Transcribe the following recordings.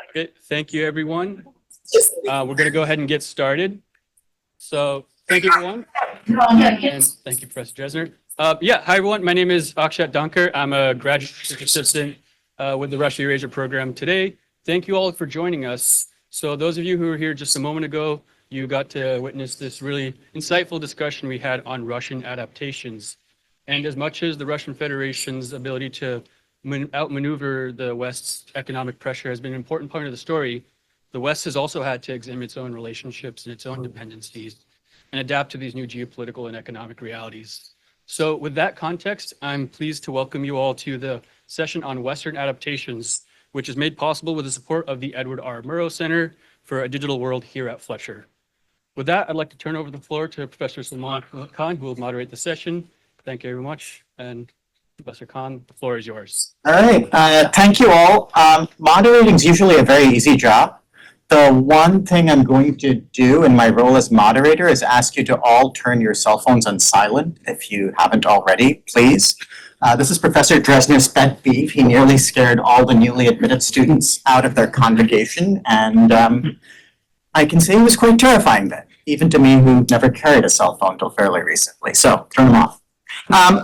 Okay, thank you, everyone. We're going to go ahead and get started. So thank you, everyone. And thank you, Professor Dresner. Hi, everyone. My name is Akshat Dankar. I'm a graduate research assistant with the Russia Eurasia program today. Thank you all for joining us. So those of you who were here just a moment ago, you got to witness this really insightful discussion we had on Russian adaptations. And as much as the Russian Federation's ability to outmaneuver the West's economic pressure has been an important part of the story, the West has also had to examine its own relationships and its own dependencies and adapt to these new geopolitical and economic realities. So with that context, I'm pleased to welcome you all to the session on Western adaptations, which is made possible with the support of the Edward R. Murrow Center for a Digital World here at Fletcher. With that, I'd like to turn over the floor to Professor Sulmaan Khan, who will moderate the session. Thank you very much. And Professor Khan, the floor is yours. All right. Thank you all. Moderating is usually a very easy job. The one thing I'm going to do in my role as moderator is ask you to all turn your cell phones on silent if you haven't already, please. This is Professor Dresner's pet peeve. He nearly scared all the newly admitted students out of their congregation, and I can say it was quite terrifying then, even to me who never carried a cell phone until fairly recently. So turn them off.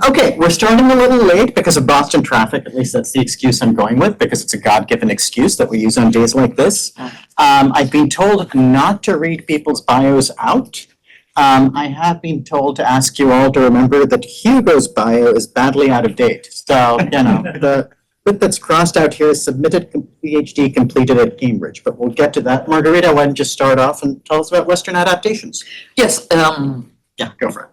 Okay, we're starting a little late because of Boston traffic. At least that's the excuse I'm going with, because it's a God-given excuse that we use on days like this. I've been told not to read people's bios out. I have been told to ask you all to remember that Hugo's bio is badly out of date. So, the bit that's crossed out here is submitted PhD completed at Cambridge, but we'll get to that. Margarita, why don't you start off and tell us about Western adaptations? Yes. Yeah, go for it.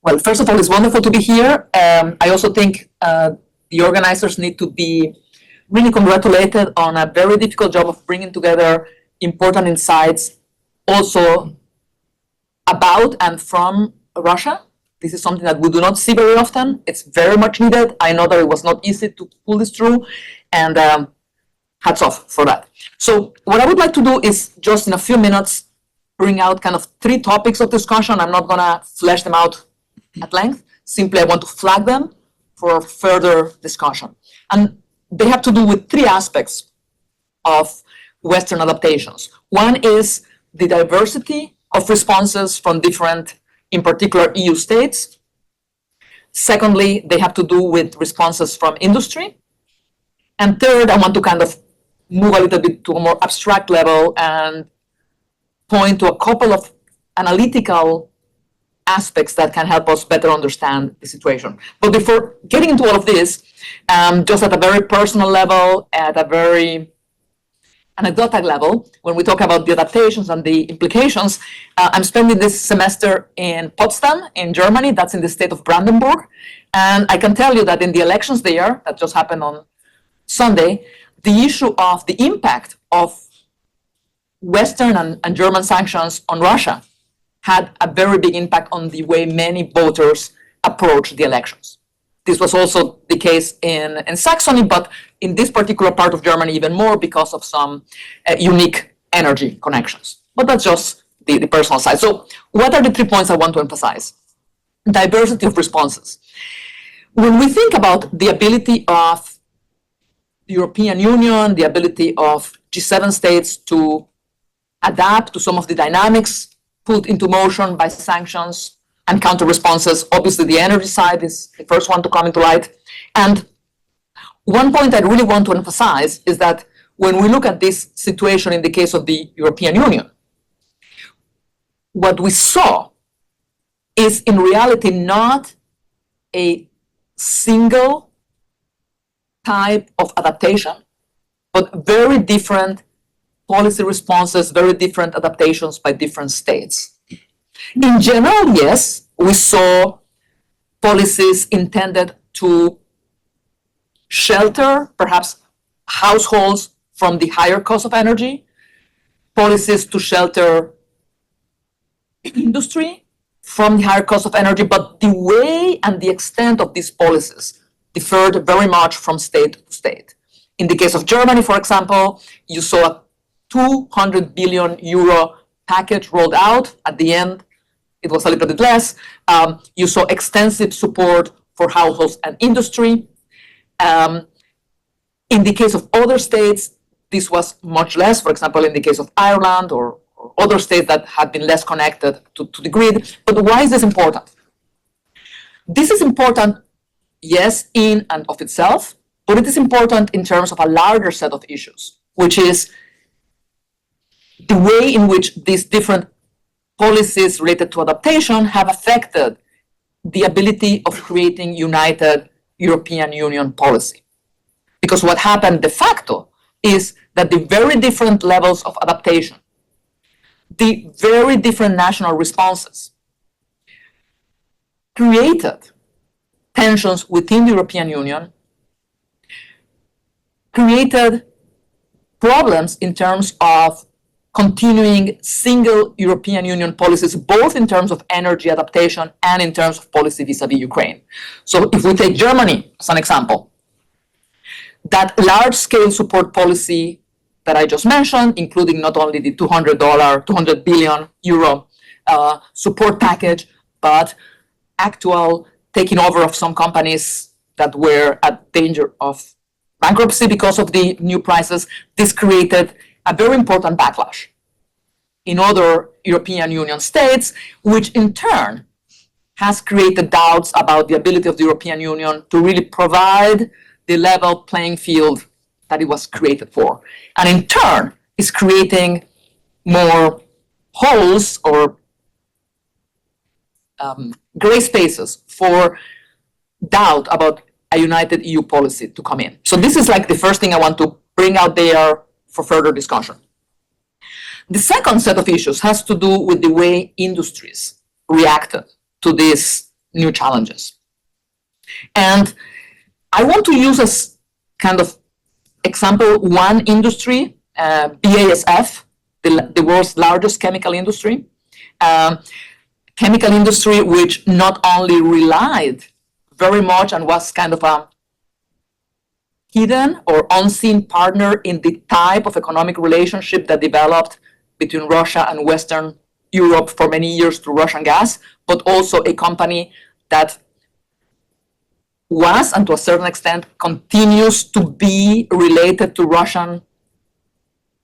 Well, first of all, it's wonderful to be here. I also think the organizers need to be really congratulated on a very difficult job of bringing together important insights also about and from Russia. This is something that we do not see very often. It's very much needed. I know that it was not easy to pull this through, and hats off for that. So what I would like to do is just in a few minutes bring out kind of 3 topics of discussion. I'm not going to flesh them out at length. Simply, I want to flag them for further discussion. And they have to do with 3 aspects of Western adaptations. One is the diversity of responses from different, in particular, EU states. Secondly, they have to do with responses from industry. And third, I want to kind of move a little bit to a more abstract level and point to a couple of analytical aspects that can help us better understand the situation. But before getting into all of this, just at a very personal level, at a very anecdotal level, when we talk about the adaptations and the implications, I'm spending this semester in Potsdam in Germany. That's in the state of Brandenburg. And I can tell you that in the elections there, that just happened on Sunday, the issue of the impact of Western and German sanctions on Russia had a very big impact on the way many voters approach the elections. This was also the case in Saxony, but in this particular part of Germany even more because of some unique energy connections. But that's just the personal side. So what are the 3 points I want to emphasize? Diversity of responses. When we think about the ability of the European Union, the ability of G7 states to adapt to some of the dynamics put into motion by sanctions and counter responses. Obviously, the energy side is the first one to come into light. And one point I really want to emphasize is that when we look at this situation in the case of the European Union, what we saw is in reality not a single type of adaptation, but very different policy responses, very different adaptations by different states. In general, yes, we saw policies intended to shelter perhaps households from the higher cost of energy, policies to shelter industry from the higher cost of energy, but the way and the extent of these policies differed very much from state to state. In the case of Germany, for example, you saw a 200 billion euro package rolled out. At the end, it was a little bit less. You saw extensive support for households and industry. In the case of other states, this was much less, for example, in the case of Ireland or other states that had been less connected to the grid. But why is this important? This is important, yes, in and of itself, but it is important in terms of a larger set of issues, which is the way in which these different policies related to adaptation have affected the ability of creating united European Union policy. Because what happened de facto is that the very different levels of adaptation, the very different national responses, created tensions within the European Union, created problems in terms of continuing single European Union policies, both in terms of energy adaptation and in terms of policy vis-a-vis Ukraine. So if we take Germany as an example, that large-scale support policy that I just mentioned, including not only the $200 billion euro support package, but actual taking over of some companies that were at danger of bankruptcy because of the new prices, this created a very important backlash in other European Union states, which in turn has created doubts about the ability of the European Union to really provide the level playing field that it was created for. And in turn, is creating more holes or gray spaces for doubt about a united EU policy to come in. So this is like the first thing I want to bring out there for further discussion. The second set of issues has to do with the way industries reacted to these new challenges. And I want to use as kind of example one industry, BASF, the world's largest chemical industry. Chemical industry which not only relied very much and was kind of a hidden or unseen partner in the type of economic relationship that developed between Russia and Western Europe for many years through Russian gas, but also a company that was, and to a certain extent, continues to be related to Russian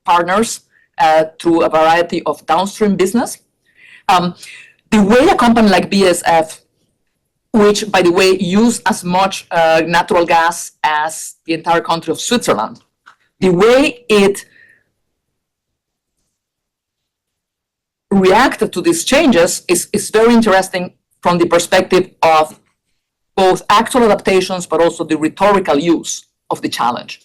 partners through a variety of downstream business. The way a company like BASF, which, by the way, use as much natural gas as the entire country of Switzerland, the way it reacted to these changes is very interesting from the perspective of both actual adaptations, but also the rhetorical use of the challenge.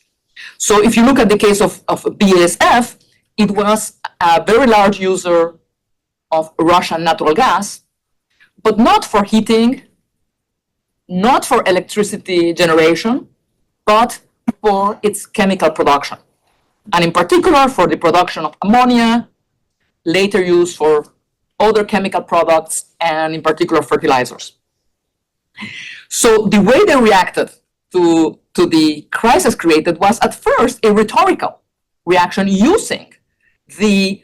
So if you look at the case of BASF, it was a very large user of Russian natural gas, but not for heating, not for electricity generation, but for its chemical production. And in particular, for the production of ammonia, later used for other chemical products, and in particular, fertilizers. So the way they reacted to the crisis created was at first a rhetorical reaction using the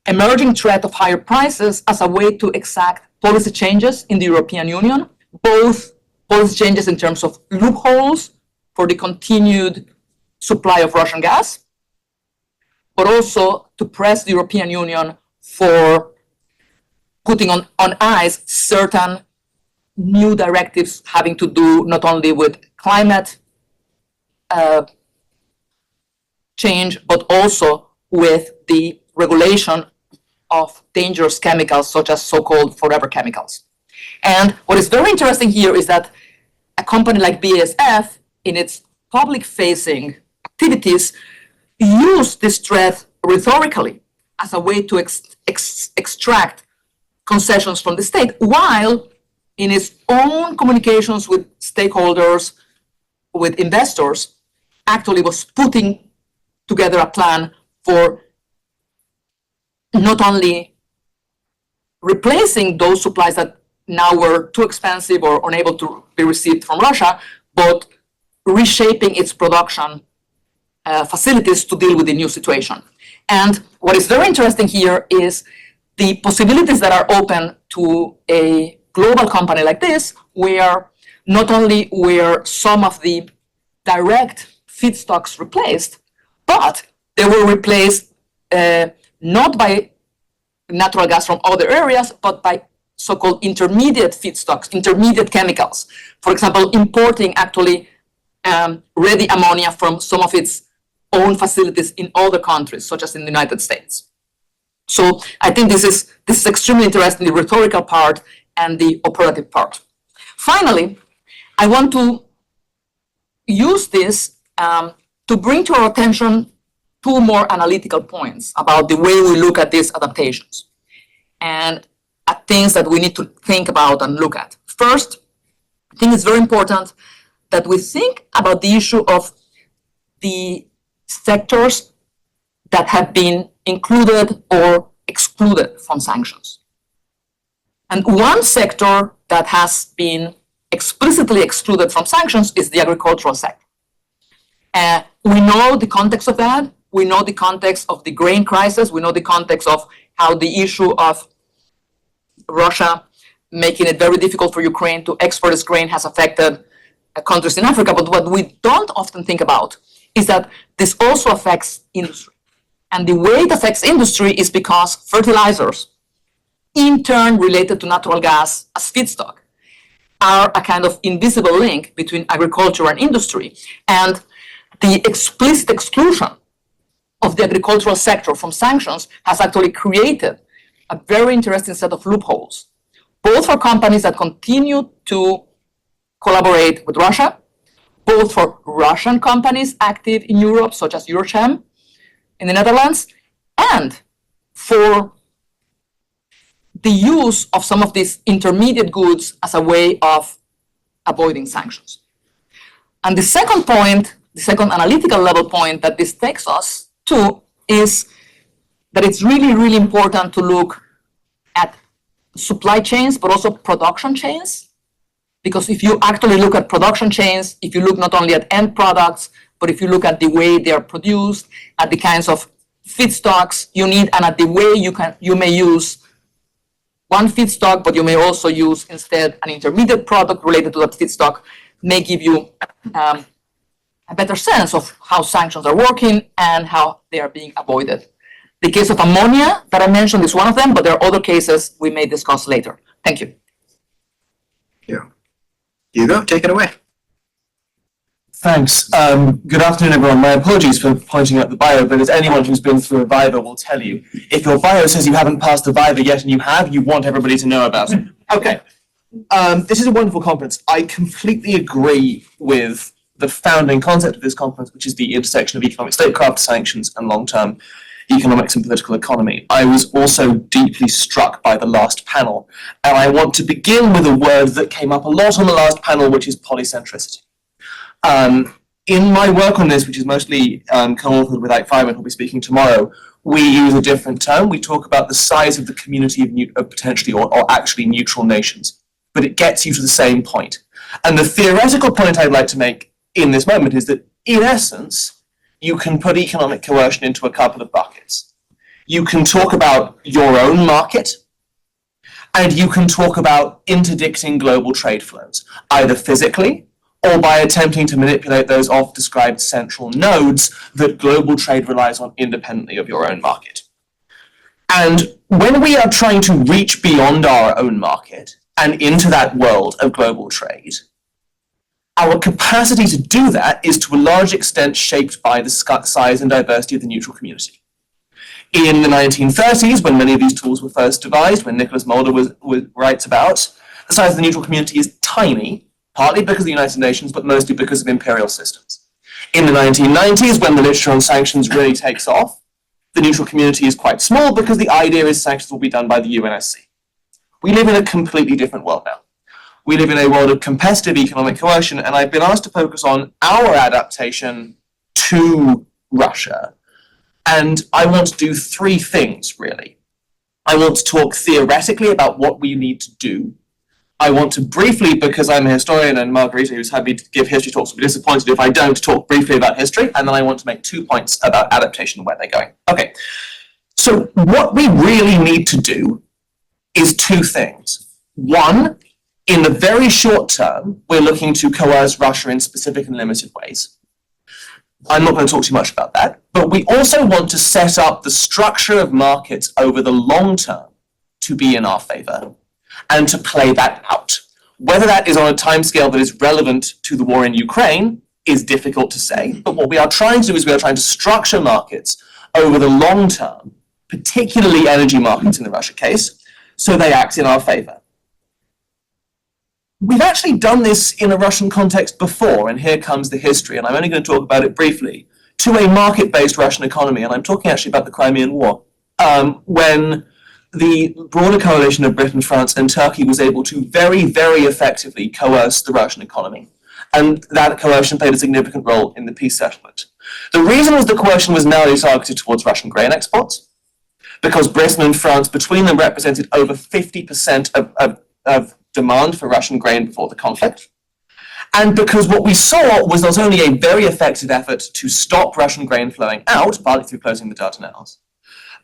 emerging threat of higher prices as a way to exact policy changes in the European Union, both policy changes in terms of loopholes for the continued supply of Russian gas, but also to press the European Union for putting on ice certain new directives having to do not only with climate change, but also with the regulation of dangerous chemicals, such as so-called forever chemicals. And what is very interesting here is that a company like BASF, in its public-facing activities, used this threat rhetorically as a way to extract concessions from the state, while in its own communications with stakeholders, with investors, actually was putting together a plan for not only replacing those supplies that now were too expensive or unable to be received from Russia, but reshaping its production facilities to deal with the new situation. And what is very interesting here is the possibilities that are open to a global company like this, where not only were some of the direct feedstocks replaced, but they were replaced not by natural gas from other areas, but by so-called intermediate feedstocks, intermediate chemicals. For example, importing actually ready ammonia from some of its own facilities in other countries, such as in the United States. So I think this is extremely interesting, the rhetorical part and the operative part. Finally, I want to use this to bring to our attention two more analytical points about the way we look at these adaptations and at things that we need to think about and look at. First, I think it's very important that we think about the issue of the sectors that have been included or excluded from sanctions. And one sector that has been explicitly excluded from sanctions is the agricultural sector. We know the context of that. We know the context of the grain crisis. We know the context of how the issue of Russia making it very difficult for Ukraine to export its grain has affected countries in Africa. But what we don't often think about is that this also affects industry. And the way it affects industry is because fertilizers, in turn related to natural gas as feedstock, are a kind of invisible link between agriculture and industry. And the explicit exclusion of the agricultural sector from sanctions has actually created a very interesting set of loopholes, both for companies that continue to collaborate with Russia, both for Russian companies active in Europe, such as Eurochem in the Netherlands, and for the use of some of these intermediate goods as a way of avoiding sanctions. And the second point, the second analytical level point that this takes us to is that it's really, really important to look at supply chains, but also production chains. Because if you actually look at production chains, if you look not only at end products, but if you look at the way they are produced, at the kinds of feedstocks you need, and at the way you may use one feedstock, but you may also use instead an intermediate product related to that feedstock, may give you a better sense of how sanctions are working and how they are being avoided. The case of ammonia that I mentioned is one of them, but there are other cases we may discuss later. Thank you. Yeah. Hugo, take it away. Thanks. Good afternoon, everyone. My apologies for pointing out the bio, but as anyone who's been through a Viva will tell you, if your bio says you haven't passed the Viva yet and you have, you want everybody to know about it. Okay. This is a wonderful conference. I completely agree with the founding concept of this conference, which is the intersection of economic statecraft, sanctions, and long-term economics and political economy. I was also deeply struck by the last panel, and I want to begin with a word that came up a lot on the last panel, which is polycentricity. In my work on this, which is mostly co-authored with Ike Feynman, who'll be speaking tomorrow, we use a different term. We talk about the size of the community of potentially or actually neutral nations, but it gets you to the same point. And the theoretical point I'd like to make in this moment is that, in essence, you can put economic coercion into a couple of buckets. You can talk about your own market, and you can talk about interdicting global trade flows, either physically or by attempting to manipulate those oft-described central nodes that global trade relies on independently of your own market. And when we are trying to reach beyond our own market and into that world of global trade, our capacity to do that is to a large extent shaped by the size and diversity of the neutral community. In the 1930s, when many of these tools were first devised, when Nicholas Mulder writes about, the size of the neutral community is tiny, partly because of the United Nations, but mostly because of imperial systems. In the 1990s, when the literature on sanctions really takes off, the neutral community is quite small because the idea is sanctions will be done by the UNSC. We live in a completely different world now. We live in a world of competitive economic coercion, and I've been asked to focus on our adaptation to Russia. And I want to do three things, really. I want to talk theoretically about what we need to do. I want to briefly, because I'm a historian and Margarita, who's had me to give history talks, will be disappointed if I don't talk briefly about history, and then I want to make 2 points about adaptation and where they're going. Okay, so what we really need to do is 2 things. One, in the very short term, we're looking to coerce Russia in specific and limited ways. I'm not going to talk too much about that, but we also want to set up the structure of markets over the long term to be in our favor and to play that out. Whether that is on a timescale that is relevant to the war in Ukraine is difficult to say, but what we are trying to do is we are trying to structure markets over the long term, particularly energy markets in the Russia case, so they act in our favor. We've actually done this in a Russian context before, and here comes the history, and I'm only going to talk about it briefly, to a market-based Russian economy, and I'm talking actually about the Crimean War, when the broader coalition of Britain, France, and Turkey was able to very, very effectively coerce the Russian economy. And that coercion played a significant role in the peace settlement. The reason was the coercion was narrowly targeted towards Russian grain exports, because Britain and France, between them, represented over 50% of demand for Russian grain before the conflict. And because what we saw was not only a very effective effort to stop Russian grain flowing out, partly through closing the Dardanelles,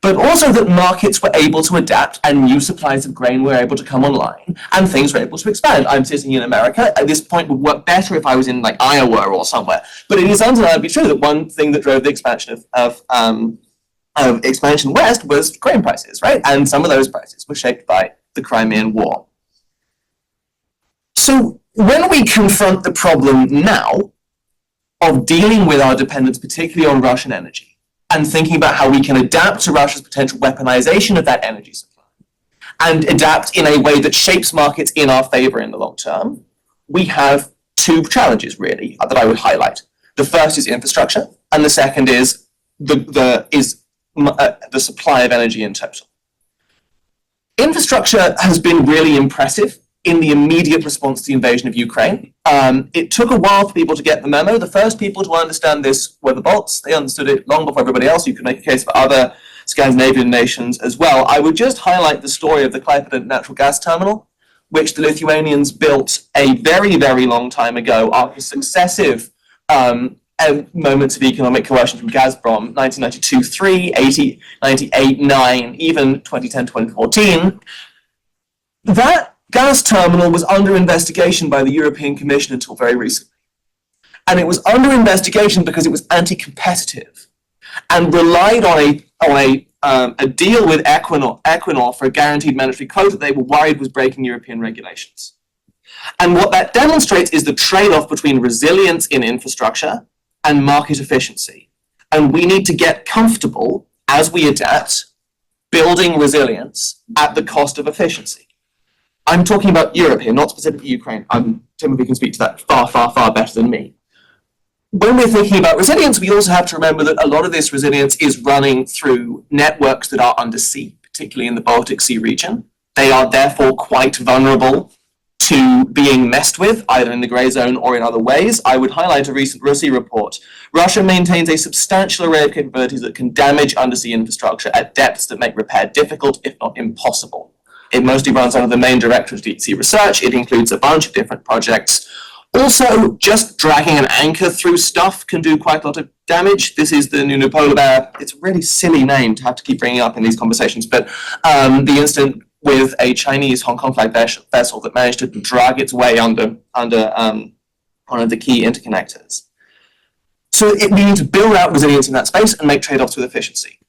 but also that markets were able to adapt and new supplies of grain were able to come online and things were able to expand. I'm sitting in America. At this point would work better if I was in like Iowa or somewhere. But it is undeniably true that one thing that drove the expansion of expansion west was grain prices, right? And some of those prices were shaped by the Crimean War. So when we confront the problem now of dealing with our dependence, particularly on Russian energy, and thinking about how we can adapt to Russia's potential weaponization of that energy supply and adapt in a way that shapes markets in our favor in the long term, we have two challenges really that I would highlight. The first is infrastructure, and the second is the supply of energy in total. Infrastructure has been really impressive in the immediate response to the invasion of Ukraine. It took a while for people to get the memo. The first people to understand this were the Balts. They understood it long before everybody else. You could make a case for other Scandinavian nations as well. I would just highlight the story of the Klaipėda natural gas terminal, which the Lithuanians built a very, very long time ago after successive moments of economic coercion from Gazprom, 1992-3, 98-9, even 2010-2014. That gas terminal was under investigation by the European Commission until very recently. And it was under investigation because it was anti-competitive and relied on a deal with Equinor for a guaranteed mandatory quota they were worried was breaking European regulations. And what that demonstrates is the trade-off between resilience in infrastructure and market efficiency. And we need to get comfortable as we adapt, building resilience at the cost of efficiency. I'm talking about Europe here, not specifically Ukraine. Timothy can speak to that far, far, far better than me. When we're thinking about resilience, we also have to remember that a lot of this resilience is running through networks that are undersea, particularly in the Baltic Sea region. They are therefore quite vulnerable to being messed with, either in the grey zone or in other ways. I would highlight a recent RUSI report. Russia maintains a substantial array of capabilities that can damage undersea infrastructure at depths that make repair difficult, if not impossible. It mostly runs under the main directorate of deep sea research. It includes a bunch of different projects. Also, just dragging an anchor through stuff can do quite a lot of damage. This is the Nuno polar bear. It's a really silly name to have to keep bringing up in these conversations, but the incident with a Chinese Hong Kong flag vessel that managed to drag its way under one of the key interconnectors. So we need to build out resilience in that space and make trade-offs with efficiency.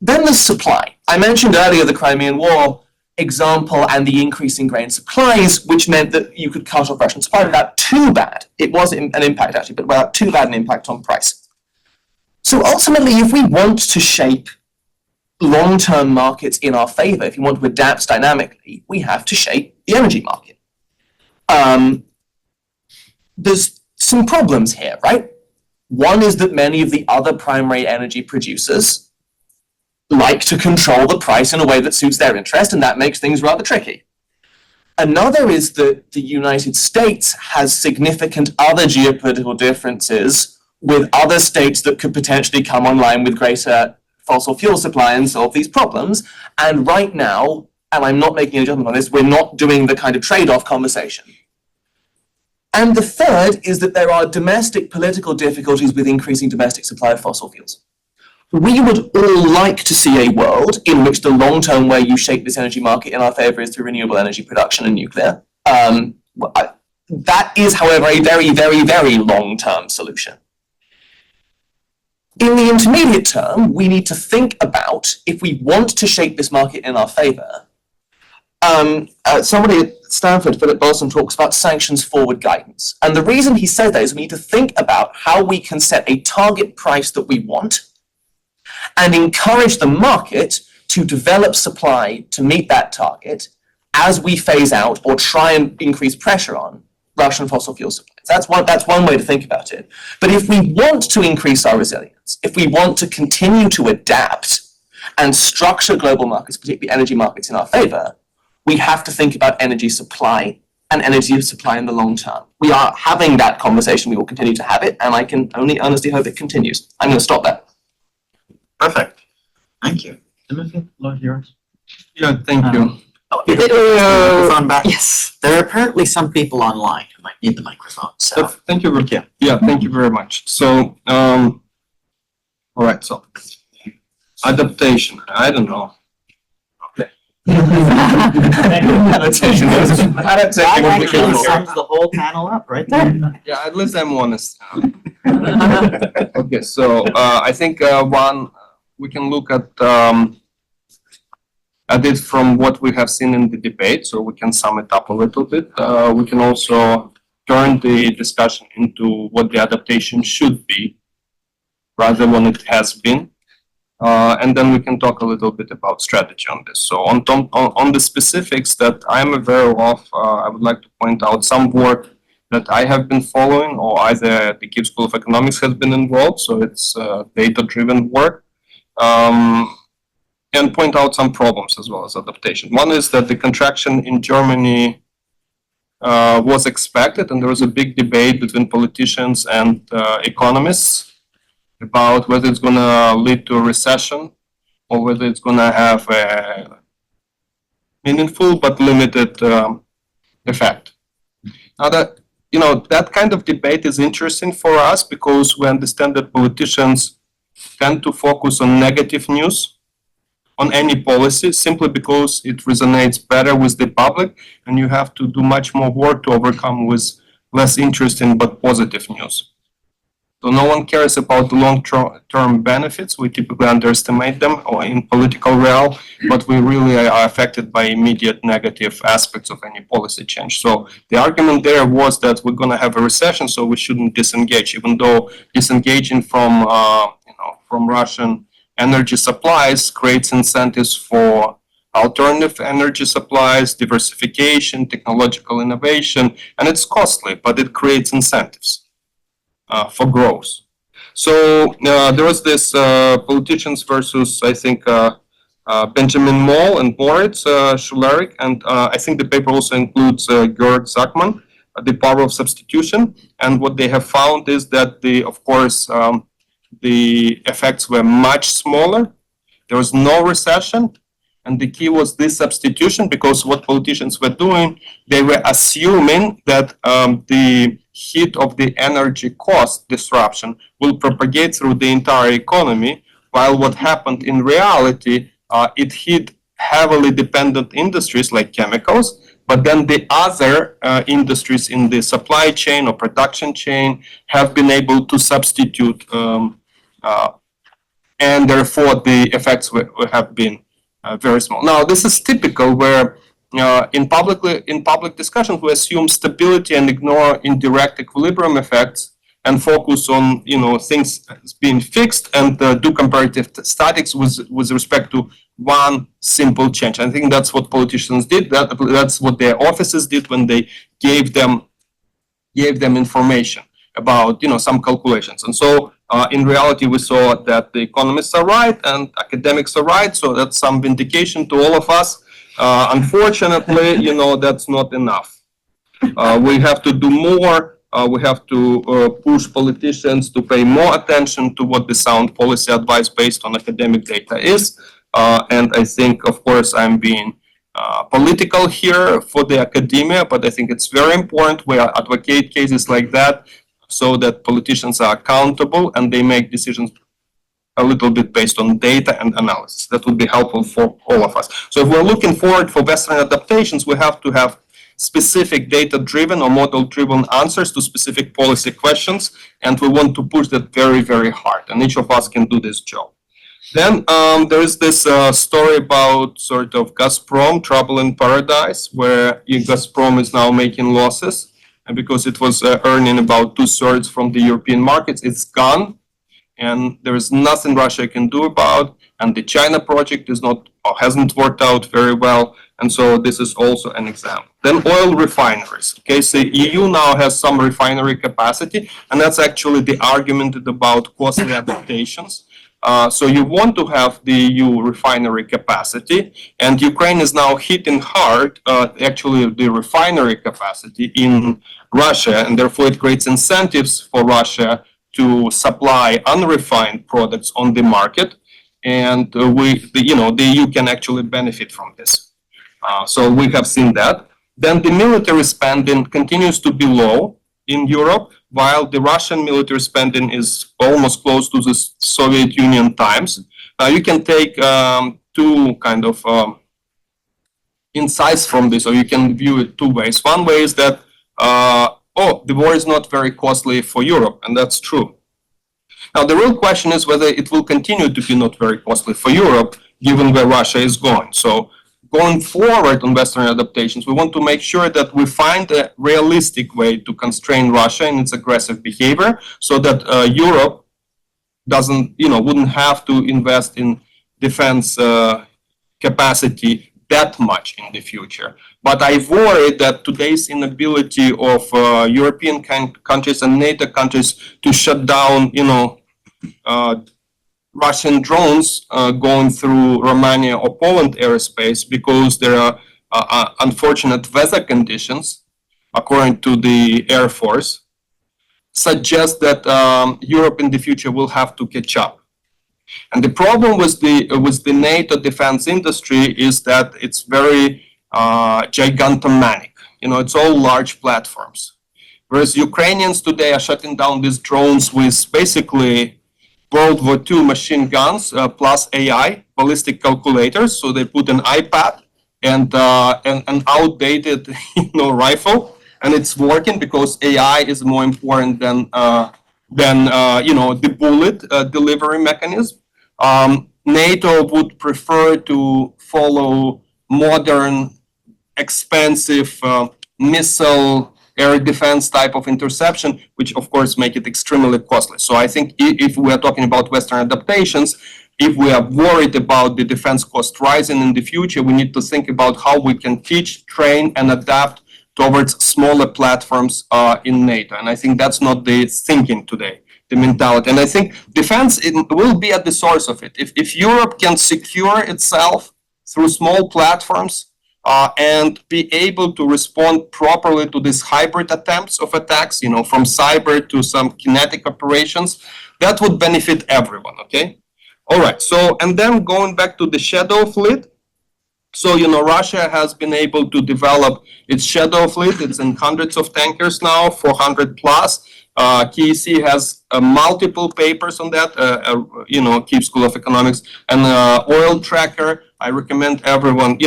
Then there's supply. I mentioned earlier the Crimean War example and the increase in grain supplies, which meant that you could cut off Russian supply without too bad. It was an impact actually, but without too bad an impact on price. So ultimately, if we want to shape long-term markets in our favor, if you want to adapt dynamically, we have to shape the energy market. There's some problems here, right? One is that many of the other primary energy producers like to control the price in a way that suits their interest, and that makes things rather tricky. Another is that the United States has significant other geopolitical differences with other states that could potentially come online with greater fossil fuel supply and solve these problems. And right now, and I'm not making a judgment on this, we're not doing the kind of trade-off conversation. And the third is that there are domestic political difficulties with increasing domestic supply of fossil fuels. We would all like to see a world in which the long-term way you shape this energy market in our favor is through renewable energy production and nuclear. That is, however, a very, very, very long-term solution. In the intermediate term, we need to think about if we want to shape this market in our favor. Somebody at Stanford, Philip Bolson, talks about sanctions forward guidance. And the reason he says that is we need to think about how we can set a target price that we want and encourage the market to develop supply to meet that target as we phase out or try and increase pressure on Russian fossil fuel supplies. That's one way to think about it. But if we want to increase our resilience, if we want to continue to adapt and structure global markets, particularly energy markets, in our favor, we have to think about energy supply and energy supply in the long term. We are having that conversation. We will continue to have it, and I can only honestly hope it continues. I'm going to stop there. Perfect. Thank you. Timothy, floor yours. Yeah, thank you. Microphone back. Yes. There are apparently some people online who might need the microphone, so. Thank you. Yeah, thank you very much. So, all right, so adaptation, I don't know. Okay. Adaptation. That actually sums the whole panel up right there. Yeah, at least I'm honest. Okay, so I think one, we can look at it from what we have seen in the debate, so we can sum it up a little bit. We can also turn the discussion into what the adaptation should be rather than it has been. And then we can talk a little bit about strategy on this. So on the specifics that I'm aware of, I would like to point out some work that I have been following, or either the Kyiv School of Economics has been involved, so it's data-driven work, and point out some problems as well as adaptation. One is that the contraction in Germany was expected, and there was a big debate between politicians and economists about whether it's going to lead to a recession or whether it's going to have a meaningful but limited effect. Now that, that kind of debate is interesting for us because we understand that politicians tend to focus on negative news on any policy simply because it resonates better with the public, and you have to do much more work to overcome with less interesting but positive news. So no one cares about the long-term benefits. We typically underestimate them or in political realm, but we really are affected by immediate negative aspects of any policy change. So the argument there was that we're going to have a recession, so we shouldn't disengage, even though disengaging from Russian energy supplies creates incentives for alternative energy supplies, diversification, technological innovation, and it's costly, but it creates incentives for growth. So there was this politicians versus, I think, Benjamin Moll and Moritz Schulerik, and I think the paper also includes Georg Zachman, The Power of Substitution, and what they have found is that the effects were much smaller. There was no recession, and the key was this substitution, because what politicians were doing, they were assuming that the hit of the energy cost disruption will propagate through the entire economy, while what happened in reality, it hit heavily dependent industries like chemicals, but then the other industries in the supply chain or production chain have been able to substitute, and therefore the effects have been very small. Now, this is typical where in public discussions we assume stability and ignore indirect equilibrium effects and focus on things being fixed and do comparative statistics with respect to one simple change. I think that's what politicians did. That's what their offices did when they gave them information about some calculations. And so in reality, we saw that the economists are right and academics are right. So that's some vindication to all of us. Unfortunately, that's not enough. We have to do more. We have to push politicians to pay more attention to what the sound policy advice based on academic data is. And I think, of course, I'm being political here for the academia, but I think it's very important we advocate cases like that so that politicians are accountable and they make decisions a little bit based on data and analysis. That would be helpful for all of us. So if we're looking forward for Western adaptations, we have to have specific data-driven or model-driven answers to specific policy questions, and we want to push that very, very hard, and each of us can do this job. Then there is this story about sort of Gazprom, trouble in paradise, where Gazprom is now making losses, and because it was earning about 2/3 from the European markets, it's gone, and there is nothing Russia can do about, and the China project is not, or hasn't worked out very well, and so this is also an example. Then oil refineries. Okay, so EU now has some refinery capacity, and that's actually the argument about costly adaptations. So you want to have the EU refinery capacity, and Ukraine is now hitting hard, actually the refinery capacity in Russia, and therefore it creates incentives for Russia to supply unrefined products on the market, and the EU can actually benefit from this. So we have seen that. Then the military spending continues to be low in Europe, while the Russian military spending is almost close to the Soviet Union times. You can take two kind of insights from this, or you can view it two ways. One way is that, the war is not very costly for Europe, and that's true. Now, the real question is whether it will continue to be not very costly for Europe, given where Russia is going. So going forward on Western adaptations, we want to make sure that we find a realistic way to constrain Russia in its aggressive behavior, so that Europe wouldn't have to invest in defense capacity that much in the future. But I worry that today's inability of European countries and NATO countries to shut down, Russian drones going through Romania or Poland airspace because there are unfortunate weather conditions, according to the Air Force, suggest that Europe in the future will have to catch up. And the problem with the NATO defense industry is that it's very gigantomanic. It's all large platforms. Whereas Ukrainians today are shutting down these drones with basically World War II machine guns plus AI, ballistic calculators. So they put an iPad and an outdated rifle, and it's working because AI is more important than the bullet delivery mechanism. NATO would prefer to follow modern, expensive missile air defense type of interception, which of course make it extremely costly. So I think if we are talking about Western adaptations, if we are worried about the defense cost rising in the future, we need to think about how we can teach, train, and adapt towards smaller platforms in NATO. And I think that's not the thinking today, the mentality. And I think defense will be at the source of it. If Europe can secure itself through small platforms and be able to respond properly to these hybrid attempts of attacks, from cyber to some kinetic operations, that would benefit everyone, okay? All right, so, and then going back to the Shadow Fleet. So, Russia has been able to develop its Shadow Fleet. It's in hundreds of tankers now, 400 plus. Kyiv has multiple papers on that, Kyiv School of Economics, and Oil Tracker. I recommend everyone,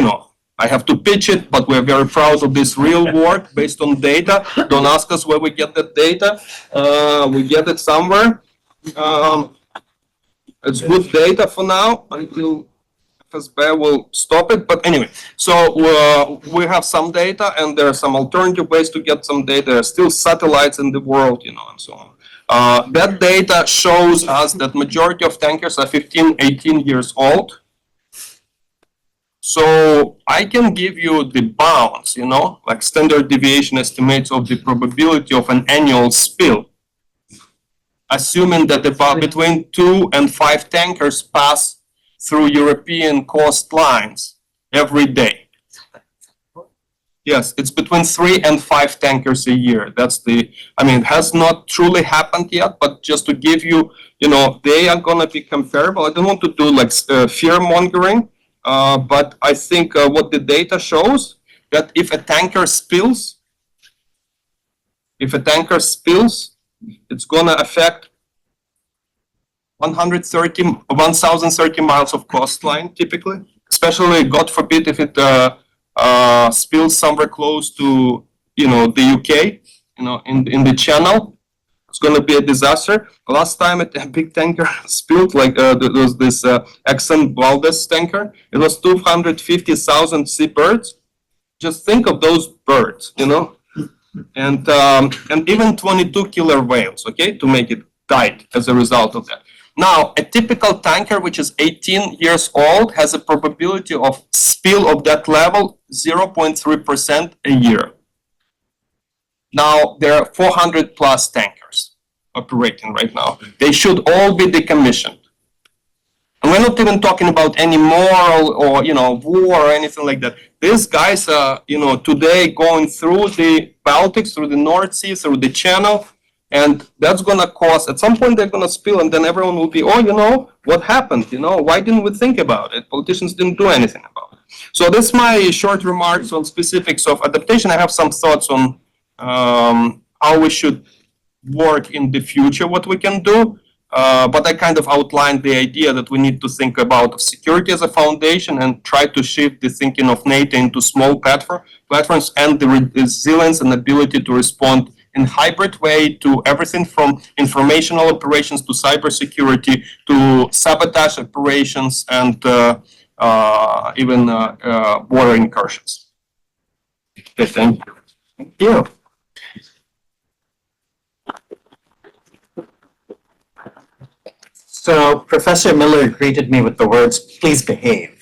I have to pitch it, but we're very proud of this real work based on data. Don't ask us where we get that data. We get it somewhere. It's good data for now until FSB will stop it. But anyway, so we have some data, and there are some alternative ways to get some data. There are still satellites in the world, and so on. That data shows us that majority of tankers are 15, 18 years old. So I can give you the bounds, like standard deviation estimates of the probability of an annual spill, assuming that about between 2 and 5 tankers pass through European coastlines every day. Yes, it's between 3 and 5 tankers a year. It has not truly happened yet, but just to give you, they are going to be comparable. I don't want to do like fear mongering. But I think what the data shows, that if a tanker spills, it's going to affect 1,030 miles of coastline typically, especially, God forbid, if it spilled somewhere close to, the UK, in the channel, it's going to be a disaster. Last time a big tanker spilled, like there was this Exxon Valdez tanker. It was 250,000 seabirds. Just think of those birds, and even 22 killer whales, okay, to make it died as a result of that. Now, a typical tanker, which is 18 years old, has a probability of spill of that level 0.3% a year. Now, there are 400 plus tankers operating right now. They should all be decommissioned. And we're not even talking about any moral or, war or anything like that. These guys are, today going through the Baltics, through the North Sea, through the Channel, and that's going to cause, at some point they're going to spill, and then everyone will be, what happened? Why didn't we think about it? Politicians didn't do anything about it. So that's my short remarks on specifics of adaptation. I have some thoughts on how we should work in the future, what we can do. But I kind of outlined the idea that we need to think about security as a foundation and try to shift the thinking of NATO into small platforms and the resilience and ability to respond in hybrid way to everything from informational operations to cybersecurity to sabotage operations and even border incursions. Okay, thank you. Thank you. So Professor Miller greeted me with the words, please behave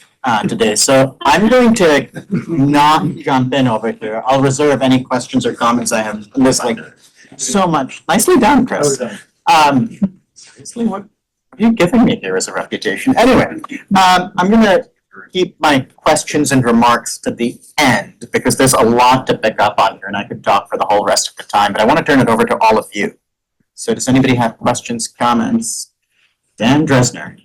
today. So I'm going to not jump in over here. I'll reserve any questions or comments I have. There's like so much. Nicely done, Chris. Seriously, what are you giving me here as a reputation? Anyway, I'm going to keep my questions and remarks to the end because there's a lot to pick up on here and I could talk for the whole rest of the time, but I want to turn it over to all of you. So does anybody have questions, comments? Dan Dresner.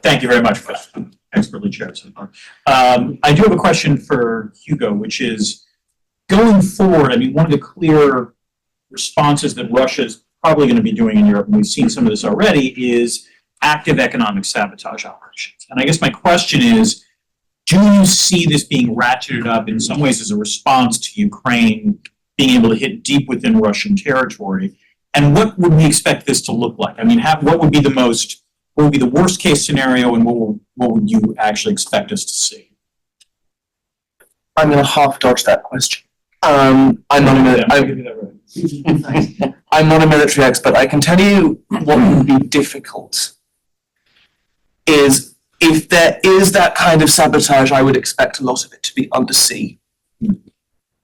Thank you very much, Chris. Expertly chaired so far. I do have a question for Hugo, which is going forward, one of the clear responses that Russia is probably going to be doing in Europe, and we've seen some of this already, is active economic sabotage operations. And I guess my question is, do you see this being ratcheted up in some ways as a response to Ukraine being able to hit deep within Russian territory? And what would we expect this to look like? What would be the worst case scenario, and what would you actually expect us to see? I'm going to half dodge that question. I'm not a military expert. I can tell you what would be difficult is if there is that kind of sabotage, I would expect a lot of it to be undersea.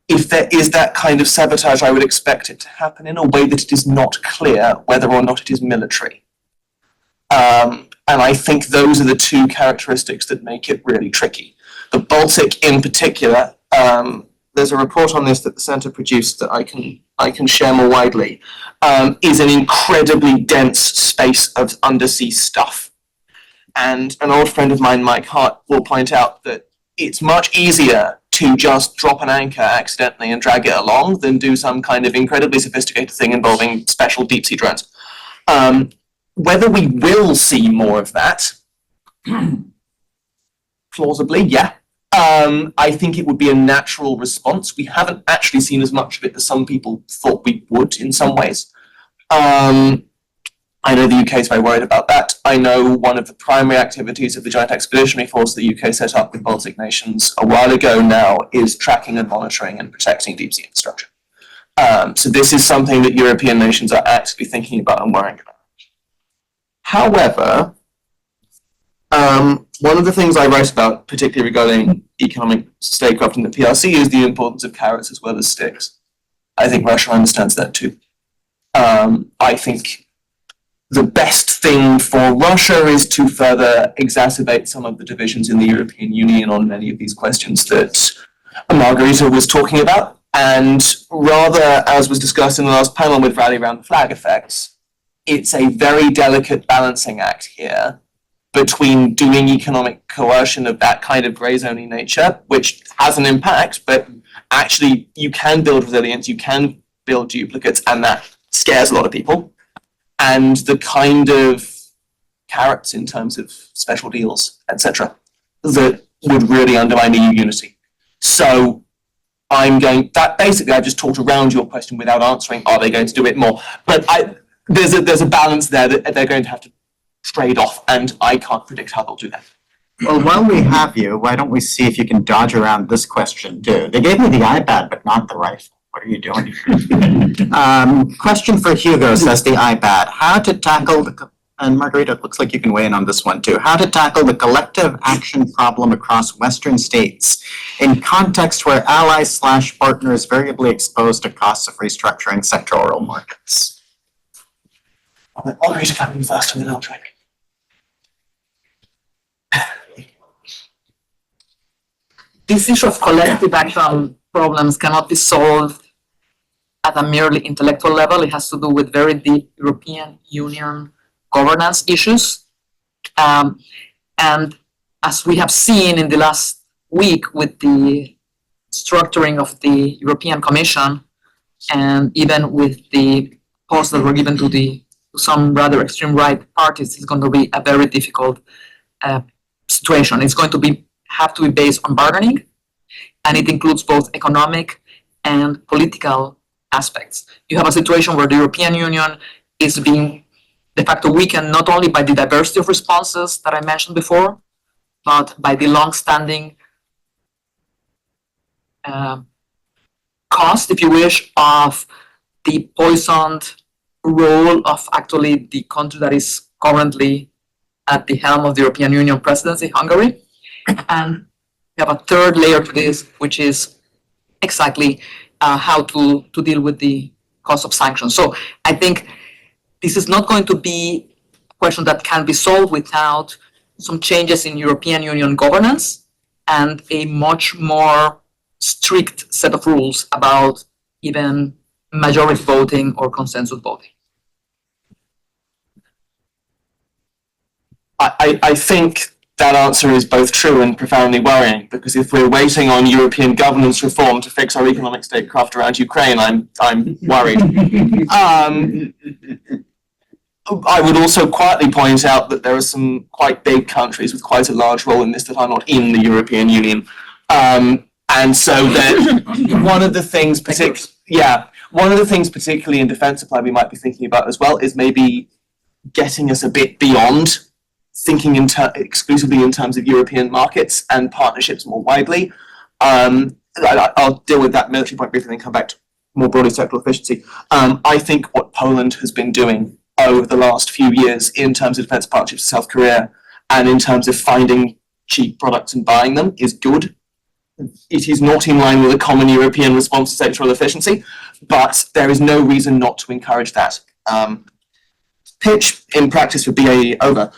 If there is that kind of sabotage, I would expect it to happen in a way that it is not clear whether or not it is military. And I think those are the two characteristics that make it really tricky. The Baltic in particular, there's a report on this that the Centre produced that I can share more widely, is an incredibly dense space of undersea stuff. And an old friend of mine, Mike Hart, will point out that it's much easier to just drop an anchor accidentally and drag it along than do some kind of incredibly sophisticated thing involving special deep sea drones. Whether we will see more of that, plausibly, yeah. I think it would be a natural response. We haven't actually seen as much of it as some people thought we would in some ways. I know the UK is very worried about that. I know one of the primary activities of the Joint Expeditionary Force the UK set up with Baltic nations a while ago now is tracking and monitoring and protecting deep sea infrastructure. So this is something that European nations are actively thinking about and worrying about. However, one of the things I write about, particularly regarding economic statecraft in the PRC, is the importance of carrots as well as sticks. I think Russia understands that too. I think the best thing for Russia is to further exacerbate some of the divisions in the European Union on many of these questions that Margarita was talking about. And rather, as was discussed in the last panel with Rally Around the Flag effects, it's a very delicate balancing act here between doing economic coercion of that kind of grey zone nature, which has an impact, but actually you can build resilience, you can build duplicates, and that scares a lot of people. And the kind of carrots in terms of special deals, etc., that would really undermine EU unity. So basically I've just talked around your question without answering, are they going to do it more? But there's a balance there that they're going to have to trade off, and I can't predict how they'll do that. Well, while we have you, why don't we see if you can dodge around this question too? They gave me the iPad, but not the rifle. What are you doing? Question for Hugo, says the iPad. How to tackle and Margarita, it looks like you can weigh in on this one too. How to tackle the collective action problem across Western states in context where allies/partners variably exposed to costs of restructuring sectoral markets? Moderator coming first, and then I'll try. This issue of collective action problems cannot be solved at a merely intellectual level. It has to do with very deep European Union governance issues. And as we have seen in the last week with the structuring of the European Commission, and even with the posts that were given to some rather extreme right parties, it's going to be a very difficult situation. It's going to have to be based on bargaining, and it includes both economic and political aspects. You have a situation where the European Union is being de facto weakened not only by the diversity of responses that I mentioned before, but by the long-standing cost, if you wish, of the poisoned role of actually the country that is currently at the helm of the European Union presidency, Hungary. And we have a third layer to this, which is exactly how to deal with the cost of sanctions. So I think this is not going to be a question that can be solved without some changes in European Union governance and a much more strict set of rules about even majority voting or consensus voting. I think that answer is both true and profoundly worrying, because if we're waiting on European governance reform to fix our economic statecraft around Ukraine, I'm worried. I would also quietly point out that there are some quite big countries with quite a large role in this that are not in the European Union. And so one of the things particularly in defense supply we might be thinking about as well is maybe getting us a bit beyond thinking exclusively in terms of European markets and partnerships more widely. I'll deal with that military point briefly and then come back to more broadly sectoral efficiency. I think what Poland has been doing over the last few years in terms of defense partnerships with South Korea and in terms of finding cheap products and buying them is good. It is not in line with a common European response to sectoral efficiency, but there is no reason not to encourage that. Pitch in practice for BAE over.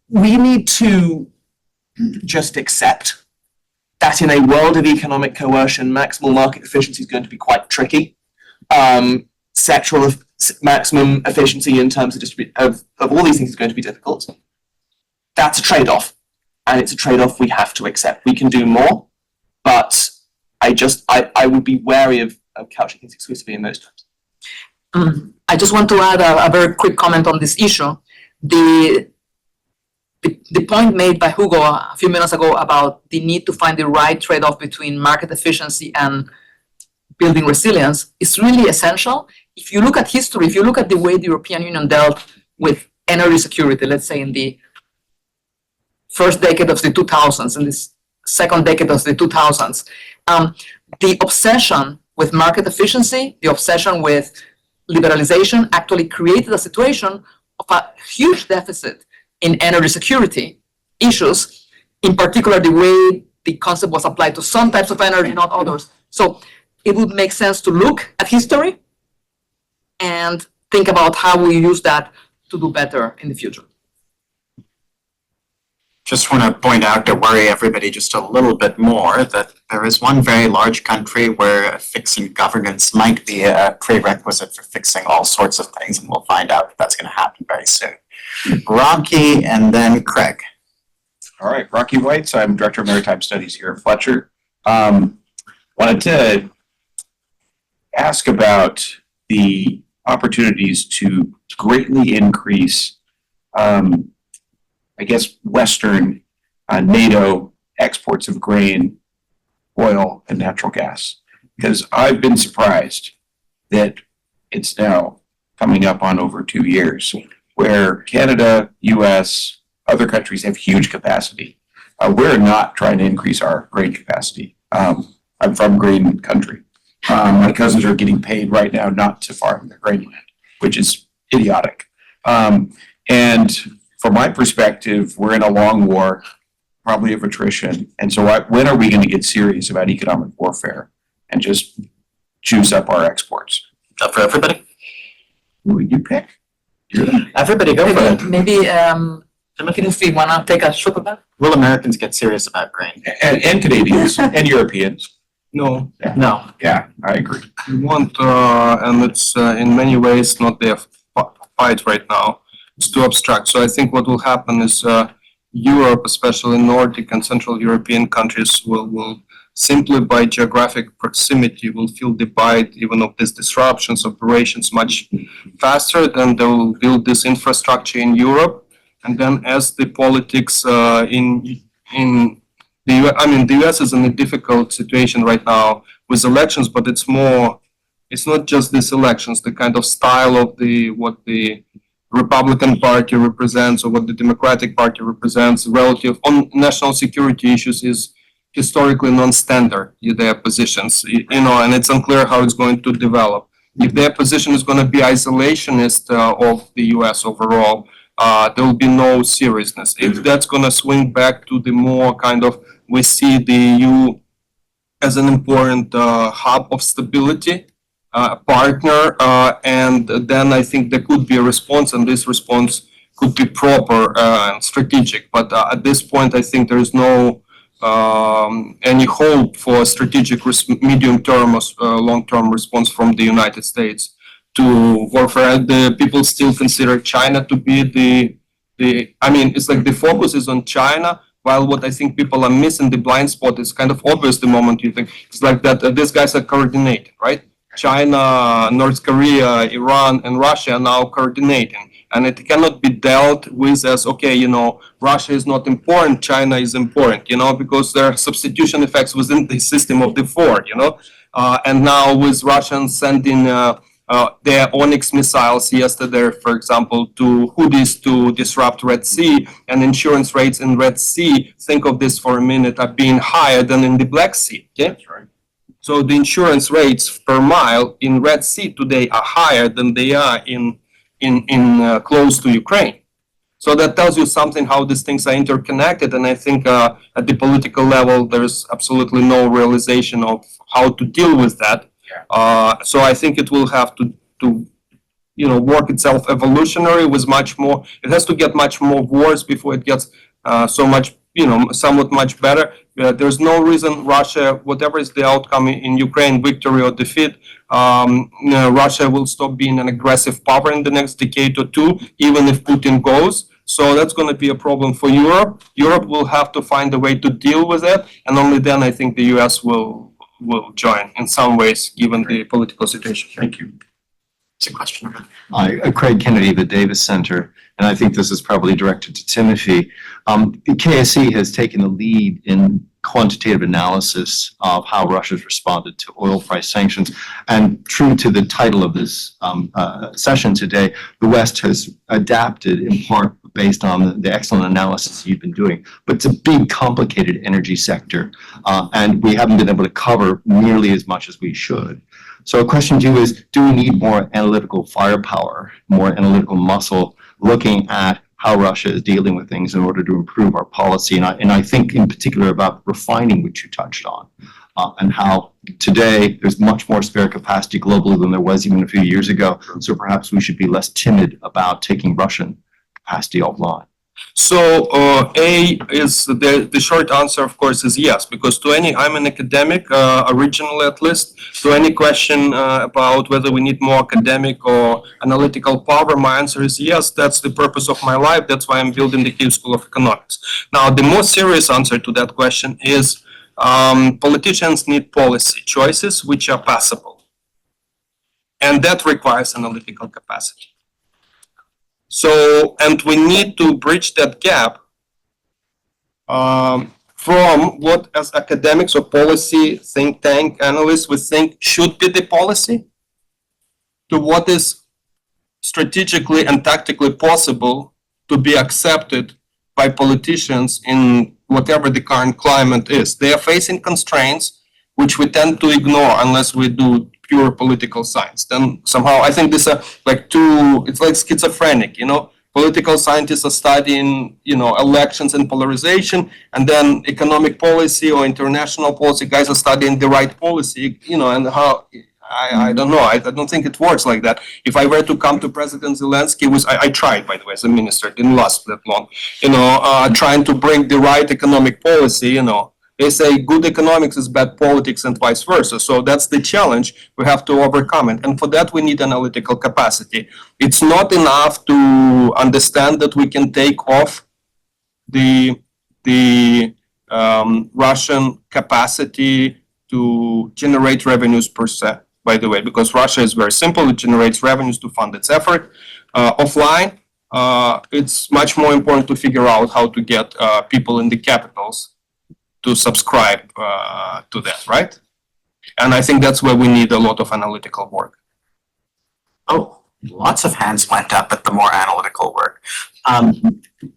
We need to just accept that in a world of economic coercion, maximal market efficiency is going to be quite tricky. Sectoral maximum efficiency in terms of all these things is going to be difficult. That's a trade-off, and it's a trade-off we have to accept. We can do more, but I would be wary of couching things exclusively in those terms. I just want to add a very quick comment on this issue. The point made by Hugo a few minutes ago about the need to find the right trade-off between market efficiency and building resilience is really essential. If you look at history, if you look at the way the European Union dealt with energy security, let's say in the first decade of the 2000s, in this second decade of the 2000s, the obsession with market efficiency, the obsession with liberalization actually created a situation of a huge deficit in energy security issues, in particular the way the concept was applied to some types of energy, not others. So it would make sense to look at history and think about how we use that to do better in the future. Just want to point out to worry everybody just a little bit more that there is one very large country where fixing governance might be a prerequisite for fixing all sorts of things, and we'll find out if that's going to happen very soon. Rocky and then Craig. All right, Rocky Whites. I'm Director of Maritime Studies here at Fletcher. Wanted to ask about the opportunities to greatly increase, I guess, Western NATO exports of grain oil and natural gas? Because I've been surprised that it's now coming up on over 2 years where Canada, US, other countries have huge capacity. We're not trying to increase our grain capacity. I'm from grain country. My cousins are getting paid right now not to farm their grain land, which is idiotic. And from my perspective, we're in a long war, probably of attrition. And so when are we going to get serious about economic warfare and just juice up our exports? Up for everybody? Who would you pick? Everybody go for it. Maybe if we wanna take a shot at that. Will Americans get serious about grain? And Canadians and Europeans. No, No. Yeah, I agree. we want, and it's in many ways not their fight right now. It's too abstract. So I think what will happen is Europe, especially Nordic and Central European countries, will simply by geographic proximity will feel the bite even of these disruptions, operations much faster than they will build this infrastructure in Europe. And then as the politics in the US, I mean, the US is in a difficult situation right now with elections, but it's not just these elections, the kind of style of what the Republican Party represents or what the Democratic Party represents relative on national security issues is historically non-standard, their positions, and it's unclear how it's going to develop. If their position is going to be isolationist of the US overall, there will be no seriousness. If that's going to swing back to the more kind of, we see the EU as an important hub of stability, partner, and then I think there could be a response, and this response could be proper and strategic. But at this point, I think there is no any hope for a strategic medium-term or long-term response from the United States to warfare. The people still consider China to be I mean, it's like the focus is on China, while what I think people are missing, the blind spot, is kind of obvious the moment you think. It's like that these guys are coordinating, right? China, North Korea, Iran, and Russia are now coordinating. And it cannot be dealt with as, okay, Russia is not important, China is important, because there are substitution effects within the system of the four, and now with Russians sending their Onyx missiles yesterday, for example, to Houthis to disrupt Red Sea, and insurance rates in Red Sea, think of this for a minute, are being higher than in the Black Sea, okay? That's right. So the insurance rates per mile in Red Sea today are higher than they are in close to Ukraine. So that tells you something how these things are interconnected, and I think at the political level there's absolutely no realization of how to deal with that. So I think it will have to work itself evolutionary with much more. It has to get much more wars before it gets so much, somewhat much better. There's no reason Russia, whatever is the outcome in Ukraine, victory or defeat, Russia will stop being an aggressive power in the next decade or two, even if Putin goes. So that's going to be a problem for Europe. Europe will have to find a way to deal with it, and only then I think the US will join in some ways, given the political situation. Thank you. It's a question. Hi, Craig Kennedy, the Davis Center, and I think this is probably directed to Timothy. KSE has taken the lead in quantitative analysis of how Russia's responded to oil price sanctions. And true to the title of this session today, the West has adapted in part based on the excellent analysis you've been doing. But it's a big, complicated energy sector, and we haven't been able to cover nearly as much as we should. So a question to you is, do we need more analytical firepower, more analytical muscle, looking at how Russia is dealing with things in order to improve our policy? And I think in particular about refining, which you touched on, and how today there's much more spare capacity globally than there was even a few years ago. So perhaps we should be less timid about taking Russian capacity offline. So the short answer, of course, is yes, because I'm an academic, originally at least, to any question about whether we need more academic or analytical power, my answer is yes. That's the purpose of my life. That's why I'm building the Kyiv School of Economics. Now, the more serious answer to that question is politicians need policy choices which are passable, and that requires analytical capacity. So, and we need to bridge that gap from what as academics or policy think tank analysts we think should be the policy to what is strategically and tactically possible to be accepted by politicians in whatever the current climate is. They are facing constraints which we tend to ignore unless we do pure political science. Then somehow I think these are like it's like schizophrenic, you know. Political scientists are studying, you know, elections and polarization, and then economic policy or international policy guys are studying the right policy, you know, and how, I don't know, I don't think it works like that. If I were to come to President Zelensky, I tried, by the way, as a minister, it didn't last that long, you know, trying to bring the right economic policy, you know. They say good economics is bad politics and vice versa. So that's the challenge we have to overcome it. And for that, we need analytical capacity. It's not enough to understand that we can take off the Russian capacity to generate revenues per se, by the way, because Russia is very simple. It generates revenues to fund its effort. Offline, it's much more important to figure out how to get people in the capitals to subscribe to that, right? And I think that's where we need a lot of analytical work. Oh, lots of hands went up at the more analytical work.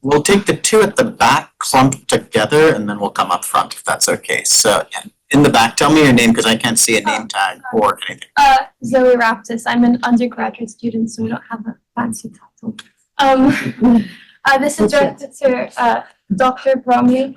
We'll take the two at the back clumped together and then we'll come up front if that's okay. So in the back, tell me your name because I can't see a name tag or anything. Zoe Raptis. I'm an undergraduate student, so we don't have a fancy title. This is directed to Dr. Bromley.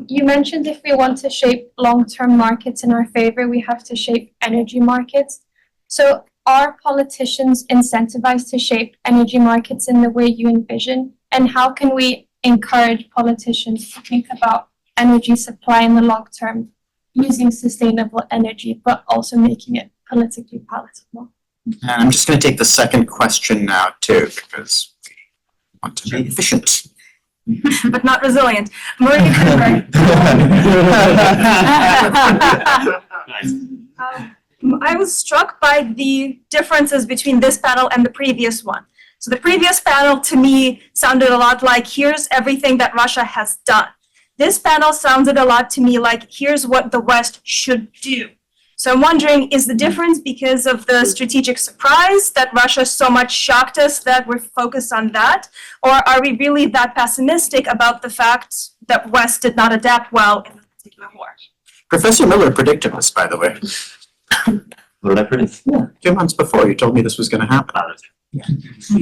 You mentioned if we want to shape long-term markets in our favor, we have to shape energy markets. So are politicians incentivized to shape energy markets in the way you envision? And how can we encourage politicians to think about energy supply in the long term using sustainable energy, but also making it politically palatable? And I'm just going to take the second question now too, because we want to be efficient. But not resilient. Maria I was struck by the differences between this panel and the previous one. So the previous panel to me sounded a lot like, here's everything that Russia has done. This panel sounded a lot to me like, here's what the West should do. So I'm wondering, is the difference because of the strategic surprise that Russia so much shocked us that we're focused on that? Or are we really that pessimistic about the fact that West did not adapt well in this particular war? Professor Miller predicted this, by the way. What did I predict? Yeah, 2 months before, you told me this was going to happen.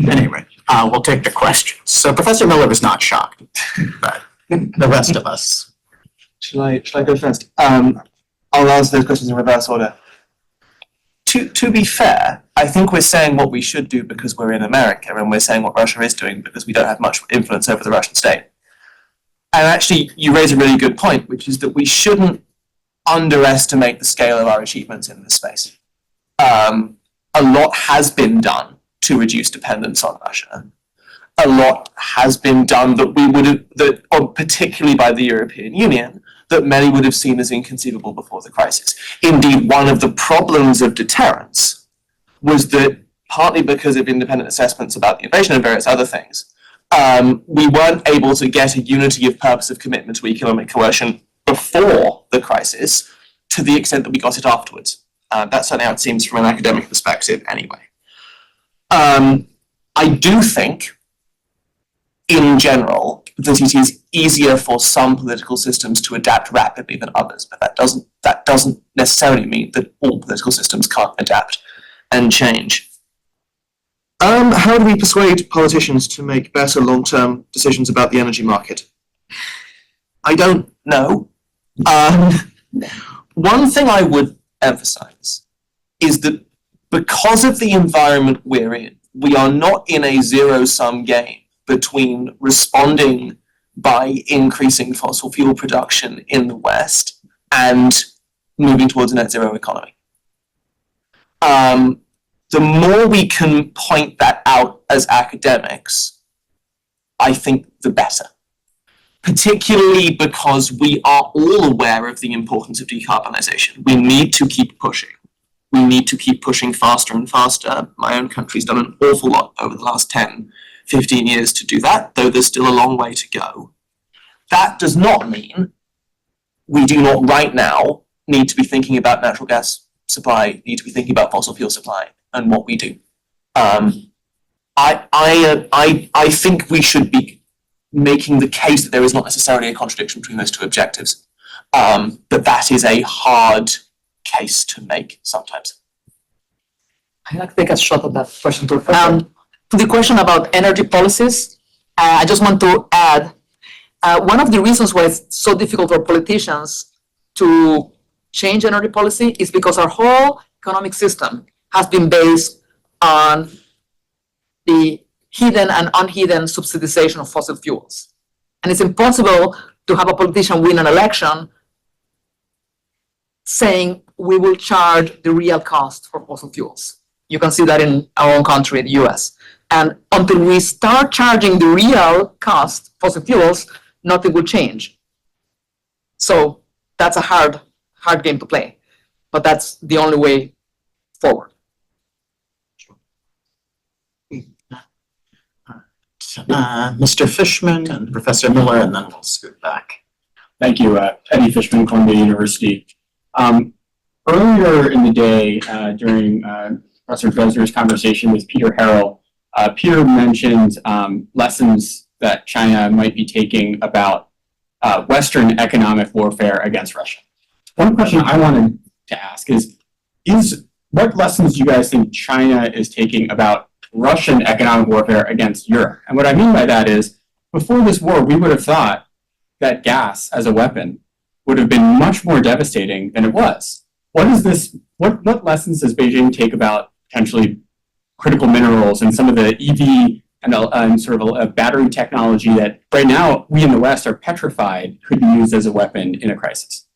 Anyway, we'll take the questions. So Professor Miller was not shocked, but the rest of us. Shall I go first? I'll answer those questions in reverse order. To be fair, I think we're saying what we should do because we're in America, and we're saying what Russia is doing because we don't have much influence over the Russian state. And actually, you raise a really good point, which is that we shouldn't underestimate the scale of our achievements in this space. A lot has been done to reduce dependence on Russia. A lot has been done that we would have, or particularly by the European Union, that many would have seen as inconceivable before the crisis. Indeed, one of the problems of deterrence was that partly because of independent assessments about the invasion and various other things, we weren't able to get a unity of purpose of commitment to economic coercion before the crisis to the extent that we got it afterwards. That's certainly how it seems from an academic perspective anyway. I do think, in general, that it is easier for some political systems to adapt rapidly than others, but that doesn't necessarily mean that all political systems can't adapt and change. How do we persuade politicians to make better long-term decisions about the energy market? I don't know. One thing I would emphasize is that because of the environment we're in, we are not in a zero-sum game between responding by increasing fossil fuel production in the West and moving towards a net zero economy. The more we can point that out as academics, I think the better. Particularly because we are all aware of the importance of decarbonization. We need to keep pushing. We need to keep pushing faster and faster. My own country's done an awful lot over the last 10, 15 years to do that, though there's still a long way to go. That does not mean we do not right now need to be thinking about natural gas supply, need to be thinking about fossil fuel supply and what we do. I think we should be making the case that there is not necessarily a contradiction between those two objectives. But that is a hard case to make sometimes. I'd like to take a shot at that question too. To the question about energy policies, I just want to add, one of the reasons why it's so difficult for politicians to change energy policy is because our whole economic system has been based on the hidden and unhidden subsidization of fossil fuels. And it's impossible to have a politician win an election saying we will charge the real cost for fossil fuels. You can see that in our own country, the US. And until we start charging the real cost, fossil fuels, nothing will change. So that's a hard game to play, but that's the only way forward. Mr. Fishman and Professor Miller, and then we'll scoot back. Thank you, Eddie Fishman, Columbia University. Earlier in the day, during Professor Dresner's conversation with Peter Harrell, Peter mentioned lessons that China might be taking about Western economic warfare against Russia. One question I wanted to ask is what lessons do you guys think China is taking about Russian economic warfare against Europe? And what I mean by that is, before this war, we would have thought that gas as a weapon would have been much more devastating than it was. What lessons does Beijing take about potentially critical minerals and some of the EV and sort of a battery technology that right now we in the West are petrified could be used as a weapon in a crisis?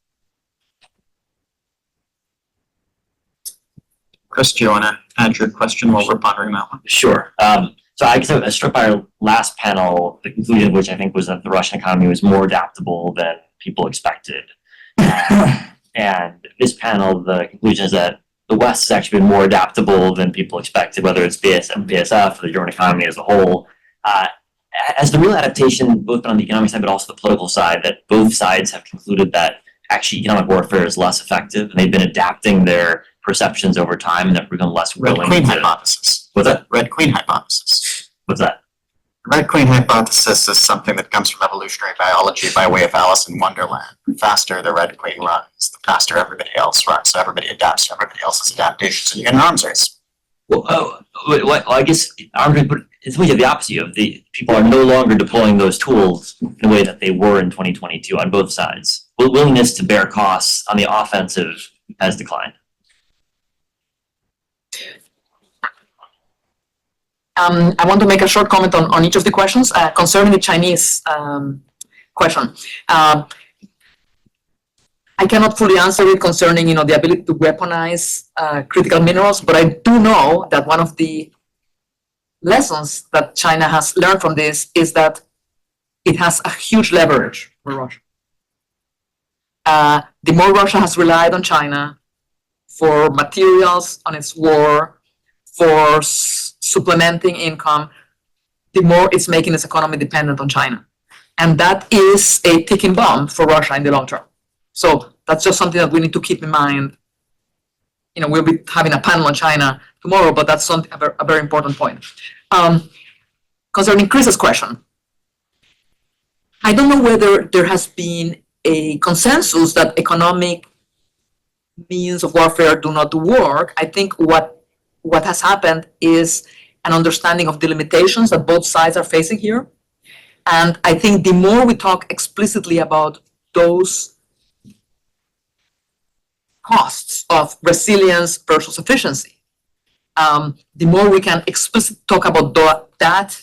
Chris, do you want to add your question while we're pondering that one? Sure. So I guess I was struck by our last panel, the conclusion of which I think was that the Russian economy was more adaptable than people expected. And this panel, the conclusion is that the West has actually been more adaptable than people expected, whether it's BASF or the German economy as a whole. Has the real adaptation, both on the economic side but also the political side, that both sides have concluded that actually economic warfare is less effective and they've been adapting their perceptions over time and they've become less willing Red Queen to... hypothesis. What's that? Red Queen hypothesis. What's that? Red Queen hypothesis is something that comes from evolutionary biology by way of Alice in Wonderland. The faster the Red Queen runs, the faster everybody else runs. So everybody adapts to everybody else's adaptations, and you get an arms race. Well, I guess it's really the opposite of the people are no longer deploying those tools in the way that they were in 2022 on both sides. Willingness to bear costs on the offensive has declined. I want to make a short comment on each of the questions concerning the Chinese question. I cannot fully answer it concerning, the ability to weaponize critical minerals, but I do know that one of the lessons that China has learned from this is that it has a huge leverage for Russia. The more Russia has relied on China for materials on its war, for supplementing income, the more it's making its economy dependent on China. And that is a ticking bomb for Russia in the long term. So that's just something that we need to keep in mind. We'll be having a panel on China tomorrow, but that's a very important point. Concerning Chris's question, I don't know whether there has been a consensus that economic means of warfare do not work. I think what has happened is an understanding of the limitations that both sides are facing here. And I think the more we talk explicitly about those costs of resilience versus efficiency, the more we can explicitly talk about that,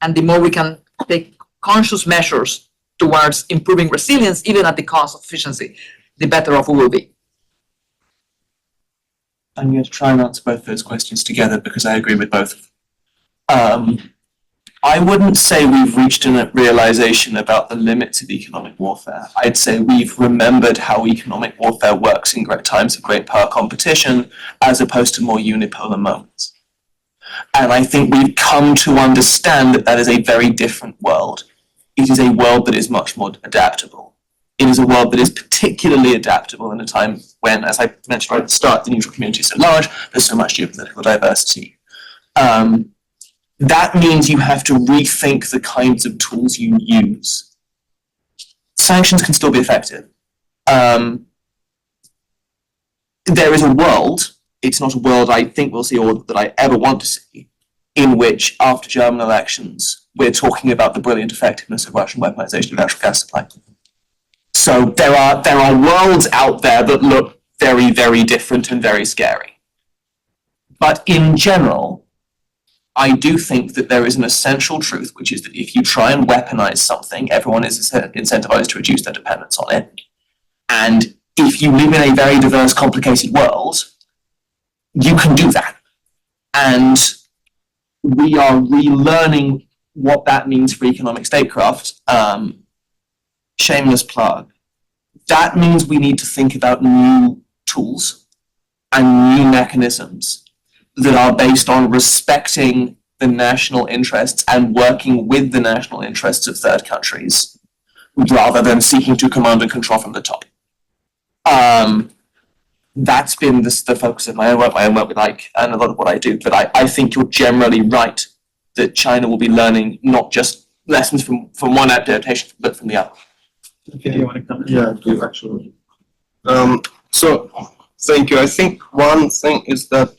and the more we can take conscious measures towards improving resilience, even at the cost of efficiency, the better off we will be. I'm going to try and answer both those questions together because I agree with both of them. I wouldn't say we've reached a realization about the limits of economic warfare. I'd say we've remembered how economic warfare works in times of great power competition as opposed to more unipolar moments. And I think we've come to understand that that is a very different world. It is a world that is much more adaptable. it is a world that is particularly adaptable in a time when, as I mentioned right at the start, the neutral community is so large, there's so much geopolitical diversity. That means you have to rethink the kinds of tools you use. Sanctions can still be effective. There is a world, it's not a world I think we'll see or that I ever want to see, in which after German elections, we're talking about the brilliant effectiveness of Russian weaponization of natural gas supply. So there are worlds out there that look very, very different and very scary. But in general, I do think that there is an essential truth, which is that if you try and weaponize something, everyone is incentivized to reduce their dependence on it. And if you live in a very diverse, complicated world, you can do that. And we are relearning what that means for economic statecraft. Shameless plug. That means we need to think about new tools and new mechanisms that are based on respecting the national interests and working with the national interests of third countries, rather than seeking to command and control from the top. That's been the focus of my own work with Ike and a lot of what I do. But I think you're generally right that China will be learning not just lessons from one adaptation, but from the other. Okay, you want to comment? Yeah, I do actually. So thank you. I think one thing is that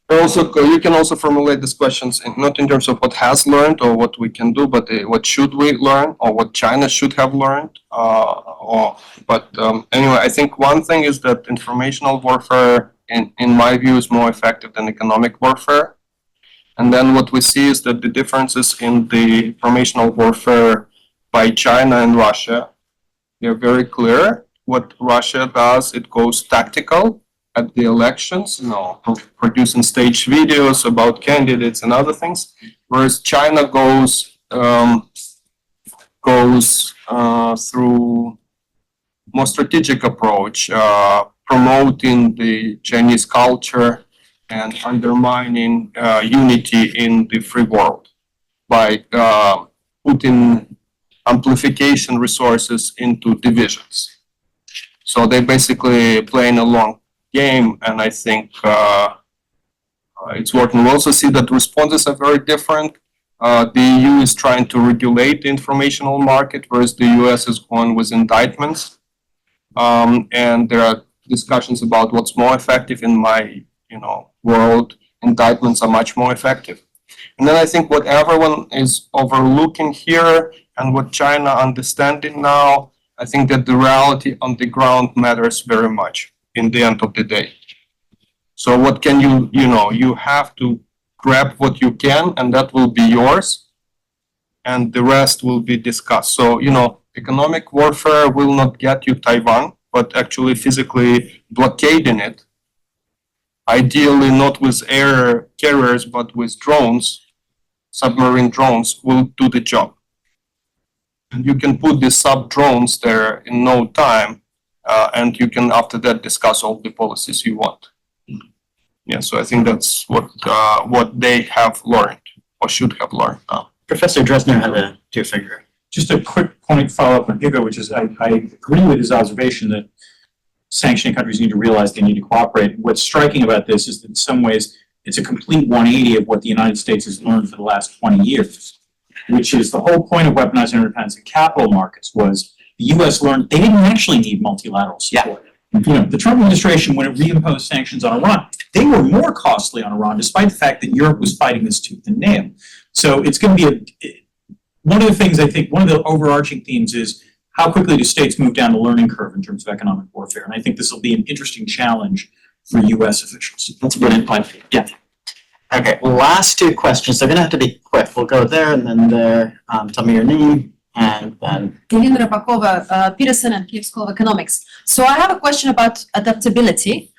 also you can also formulate these questions not in terms of what has learned or what we can do, but what should we learn or what China should have learned. Anyway, I think one thing is that informational warfare, in my view, is more effective than economic warfare. And then what we see is that the differences in the informational warfare by China and Russia, they're very clear. What Russia does, it goes tactical at the elections, producing staged videos about candidates and other things, whereas China goes through more strategic approach, promoting the Chinese culture and undermining unity in the free world by putting amplification resources into divisions. So they basically playing a long game, and I think it's working. We also see that responses are very different. The EU is trying to regulate the informational market, whereas the US is going with indictments. And there are discussions about what's more effective. In my world, indictments are much more effective. And then I think what everyone is overlooking here and what China understanding now, I think that the reality on the ground matters very much in the end of the day. So what can you have to grab what you can, and that will be yours, and the rest will be discussed. So, economic warfare will not get you Taiwan, but actually physically blockading it, ideally not with air carriers, but with drones, submarine drones, will do the job. And you can put the sub drones there in no time, and you can after that discuss all the policies you want. Yeah, so I think that's what they have learned or should have learned. Professor Dresner had a two-finger. Just a quick point follow-up on Hugo, which is I agree with his observation that sanctioning countries need to realize they need to cooperate. What's striking about this is that in some ways it's a complete 180 of what the United States has learned for the last 20 years, which is the whole point of weaponized interdependence in capital markets was the U.S. learned they didn't actually need multilateral support. Yeah. The Trump administration, when it reimposed sanctions on Iran, they were more costly on Iran, despite the fact that Europe was fighting this tooth and nail. So it's going to be one of the things I think, one of the overarching themes is how quickly do states move down the learning curve in terms of economic warfare? And I think this will be an interesting challenge for U.S. officials. That's a brilliant point. Yeah. Okay, last two questions. They're going to have to be quick. We'll go there and then there. Tell me your name and then. Elena Rapakova, Peterson and Kyiv School of Economics. So I have a question about adaptability.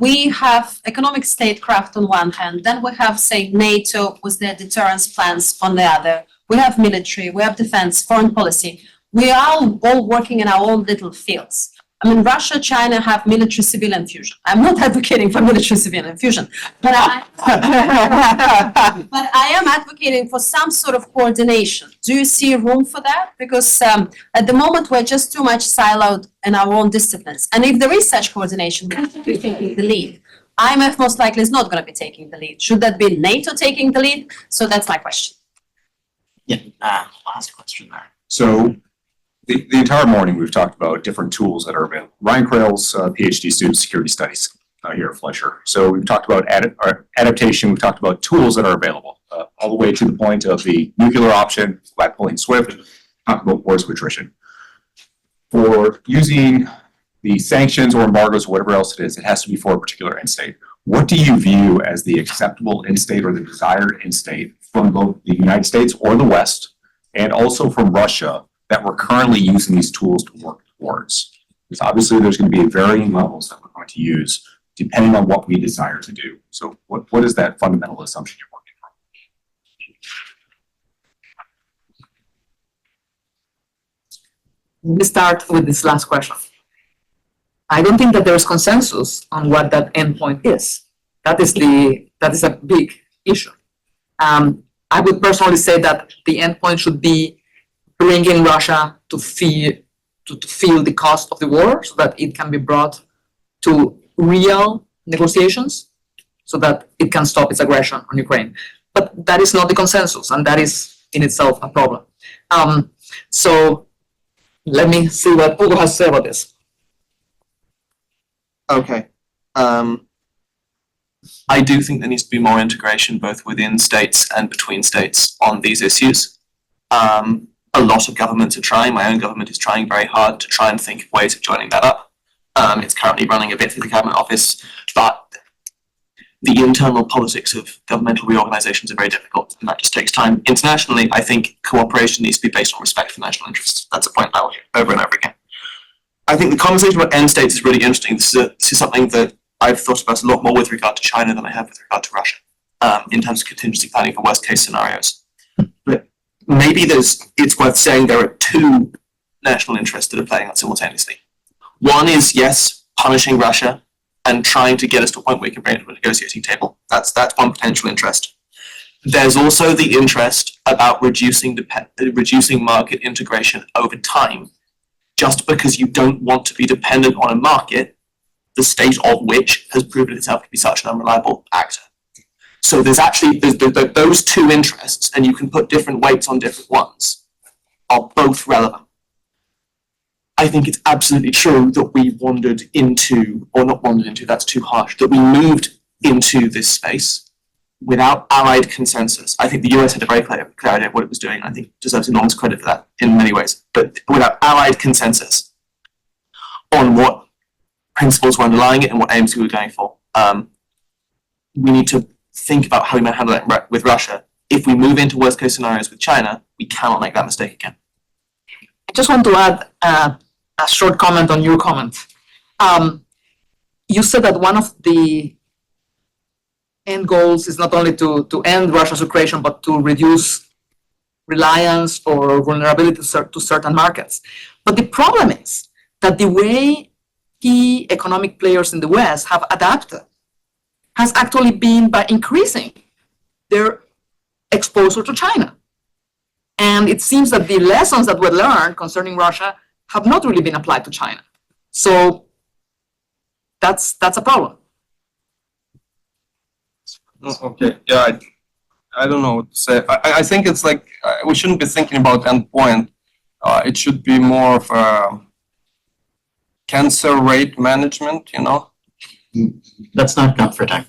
We have economic statecraft on one hand, then we have, say, NATO with their deterrence plans on the other. We have military, we have defense, foreign policy. We are all working in our own little fields. I mean, Russia, China have military-civilian fusion. I'm not advocating for military-civilian fusion, but but I am advocating for some sort of coordination. Do you see room for that? Because at the moment, we're just too much siloed in our own disciplines. And if there is such coordination, we should be taking the lead. IMF most likely is not going to be taking the lead. Should that be NATO taking the lead? So that's my question. Yeah, last question there. So the entire morning, we've talked about different tools that are available. Ryan Crale's PhD student security studies here at Fletcher. So we've talked about adaptation, we've talked about tools that are available, all the way to the point of the nuclear option, flat pulling SWIFT, talked about wars of attrition. For using the sanctions or embargoes or whatever else it is, it has to be for a particular end state. What do you view as the acceptable end state or the desired end state from both the United States or the West, and also from Russia, that we're currently using these tools to work towards? Because obviously there's going to be varying levels that we're going to use depending on what we desire to do. So what is that fundamental assumption you're working from? Let me start with this last question. I don't think that there is consensus on what that endpoint is. That is a big issue. I would personally say that the endpoint should be bringing Russia to feel the cost of the war, so that it can be brought to real negotiations, so that it can stop its aggression on Ukraine. But that is not the consensus, and that is in itself a problem. So let me see what Hugo has to say about this. Okay. I do think there needs to be more integration both within states and between states on these issues. A lot of governments are trying. My own government is trying very hard to try and think of ways of joining that up. It's currently running a bit through the Cabinet Office, but the internal politics of governmental reorganizations are very difficult, and that just takes time. Internationally, I think cooperation needs to be based on respect for national interests. That's a point I will hear over and over again. I think the conversation about end states is really interesting. This is something that I've thought about a lot more with regard to China than I have with regard to Russia, in terms of contingency planning for worst case scenarios. But maybe it's worth saying there are two national interests that are playing out simultaneously. One is, yes, punishing Russia and trying to get us to a point where we can bring it to a negotiating table. That's one potential interest. There's also the interest about reducing market integration over time, just because you don't want to be dependent on a market, the state of which has proven itself to be such an unreliable actor. So there's those two interests, and you can put different weights on different ones, are both relevant. I think it's absolutely true that we wandered into, or not wandered into, that's too harsh, that we moved into this space without allied consensus. I think the US had a very clear idea of what it was doing, and I think it deserves enormous credit for that in many ways. But without allied consensus on what principles were underlying it and what aims we were going for, we need to think about how we might handle that with Russia. If we move into worst case scenarios with China, we cannot make that mistake again. I just want to add a short comment on your comment. You said that one of the end goals is not only to end Russia's aggression, but to reduce reliance or vulnerability to certain markets. But the problem is that the way key economic players in the West have adapted has actually been by increasing their exposure to China. And it seems that the lessons that were learned concerning Russia have not really been applied to China. So that's a problem. Okay, yeah, I don't know what to say. I think it's like, we shouldn't be thinking about endpoint. It should be more of a cancer rate management, you know? That's not comforting.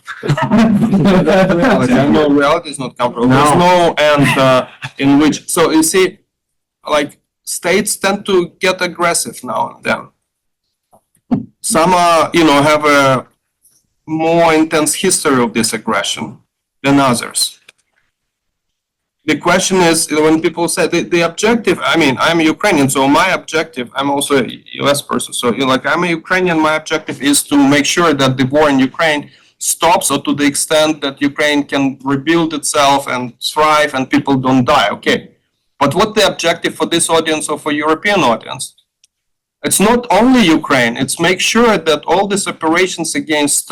No, reality is not comfortable. There's no end in which, so you see, like, states tend to get aggressive now and then. Some have a more intense history of this aggression than others. The question is, when people say the objective, I mean, I'm Ukrainian, so my objective, I'm also a US person, so I'm a Ukrainian, my objective is to make sure that the war in Ukraine stops, or to the extent that Ukraine can rebuild itself and thrive and people don't die, okay. But what the objective for this audience or for European audience? It's not only Ukraine, it's make sure that all these operations against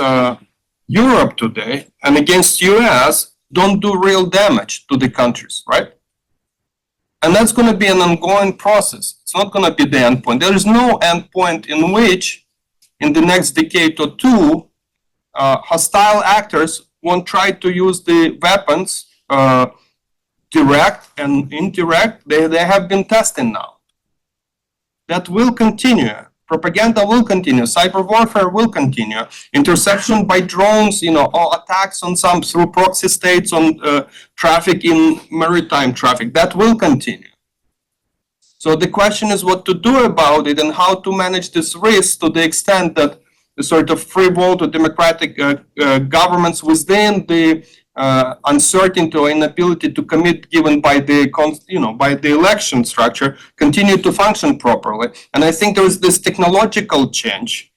Europe today and against US don't do real damage to the countries, right? And that's going to be an ongoing process. It's not going to be the end point. There is no end point in which, in the next decade or two, hostile actors won't try to use the weapons, direct and indirect. They have been testing now. That will continue. Propaganda will continue. Cyber warfare will continue. Interception by drones, or attacks on some through proxy states on traffic in maritime traffic. That will continue. So the question is what to do about it and how to manage this risk to the extent that the sort of free world or democratic governments within the uncertainty or inability to commit given by the by the election structure continue to function properly. And I think there is this technological change.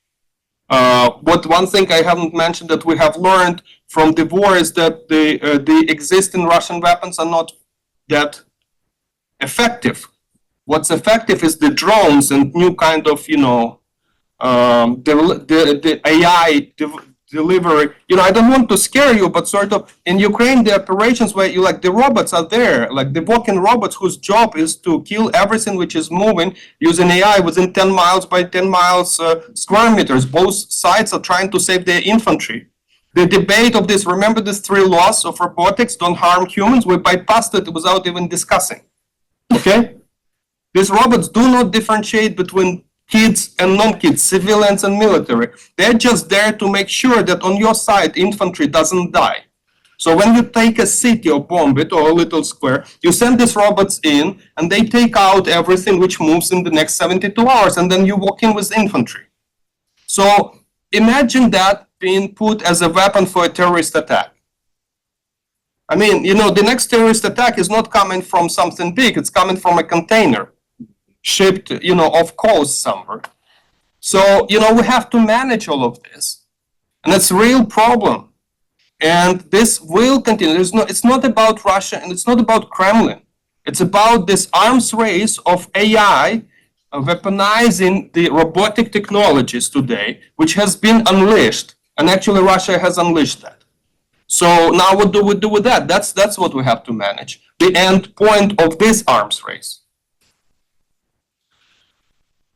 But one thing I haven't mentioned that we have learned from the war is that the existing Russian weapons are not that effective. What's effective is the drones and new kind of the AI delivery. I don't want to scare you, but sort of in Ukraine, the operations where the robots are there, like the walking robots whose job is to kill everything which is moving using AI within 10 miles by 10 miles square meters. Both sides are trying to save their infantry. The debate of this, remember these 3 laws of robotics, don't harm humans, we bypassed it without even discussing. Okay? These robots do not differentiate between kids and non-kids, civilians and military. They're just there to make sure that on your side, infantry doesn't die. So when you take a city or bomb it or a little square, you send these robots in and they take out everything which moves in the next 72 hours and then you walk in with infantry. So imagine that being put as a weapon for a terrorist attack. I mean, the next terrorist attack is not coming from something big, it's coming from a container shipped, off coast somewhere. So, we have to manage all of this. And it's a real problem. And this will continue. It's not about Russia and it's not about Kremlin. It's about this arms race of AI weaponizing the robotic technologies today, which has been unleashed. And actually Russia has unleashed that. So now what do we do with that? That's what we have to manage. The end point of this arms race.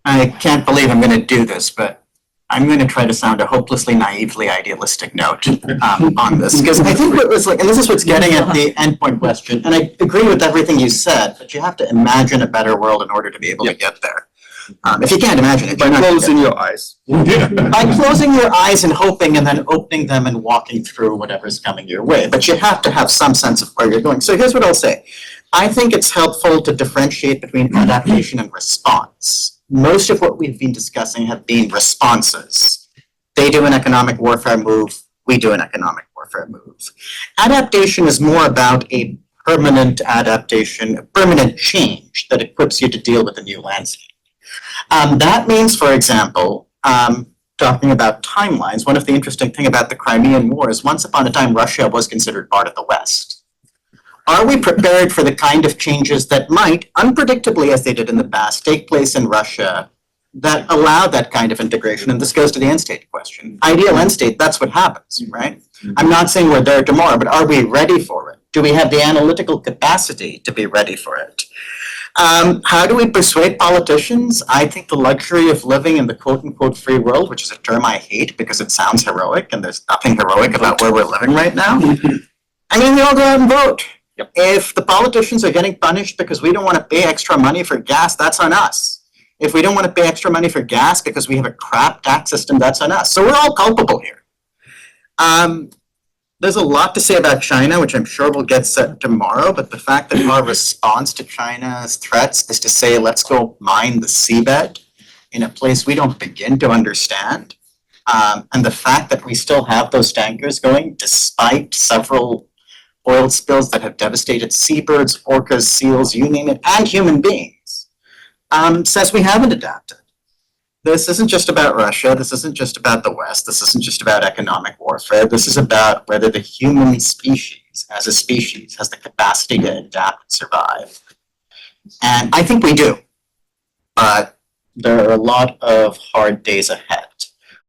I can't believe I'm going to do this, but I'm going to try to sound a hopelessly naively idealistic note on this, because I think what was and this is what's getting at the endpoint question, and I agree with everything you said, but you have to imagine a better world in order to be able to get there. If you can't imagine it, by closing your eyes. By closing your eyes and hoping and then opening them and walking through whatever's coming your way, but you have to have some sense of where you're going. So here's what I'll say. I think it's helpful to differentiate between adaptation and response. Most of what we've been discussing have been responses. They do an economic warfare move, we do an economic warfare move. Adaptation is more about a permanent adaptation, a permanent change that equips you to deal with a new landscape. That means, for example, talking about timelines, one of the interesting things about the Crimean War is once upon a time Russia was considered part of the West. Are we prepared for the kind of changes that might, unpredictably as they did in the past, take place in Russia that allow that kind of integration? And this goes to the end state question. Ideal end state, that's what happens, right? I'm not saying we're there tomorrow, but are we ready for it? Do we have the analytical capacity to be ready for it? How do we persuade politicians? I think the luxury of living in the quote-unquote free world, which is a term I hate because it sounds heroic, and there's nothing heroic about where we're living right now. I mean, we all go out and vote. Yep. If the politicians are getting punished because we don't want to pay extra money for gas, that's on us. If we don't want to pay extra money for gas because we have a crap tax system, that's on us. So we're all culpable here. There's a lot to say about China, which I'm sure we'll get set tomorrow, but the fact that our response to China's threats is to say, let's go mine the seabed in a place we don't begin to understand, and the fact that we still have those tankers going despite several oil spills that have devastated seabirds, orcas, seals, you name it, and human beings, says we haven't adapted. This isn't just about Russia, this isn't just about the West, this isn't just about economic warfare, this is about whether the human species, as a species, has the capacity to adapt and survive. And I think we do. But there are a lot of hard days ahead.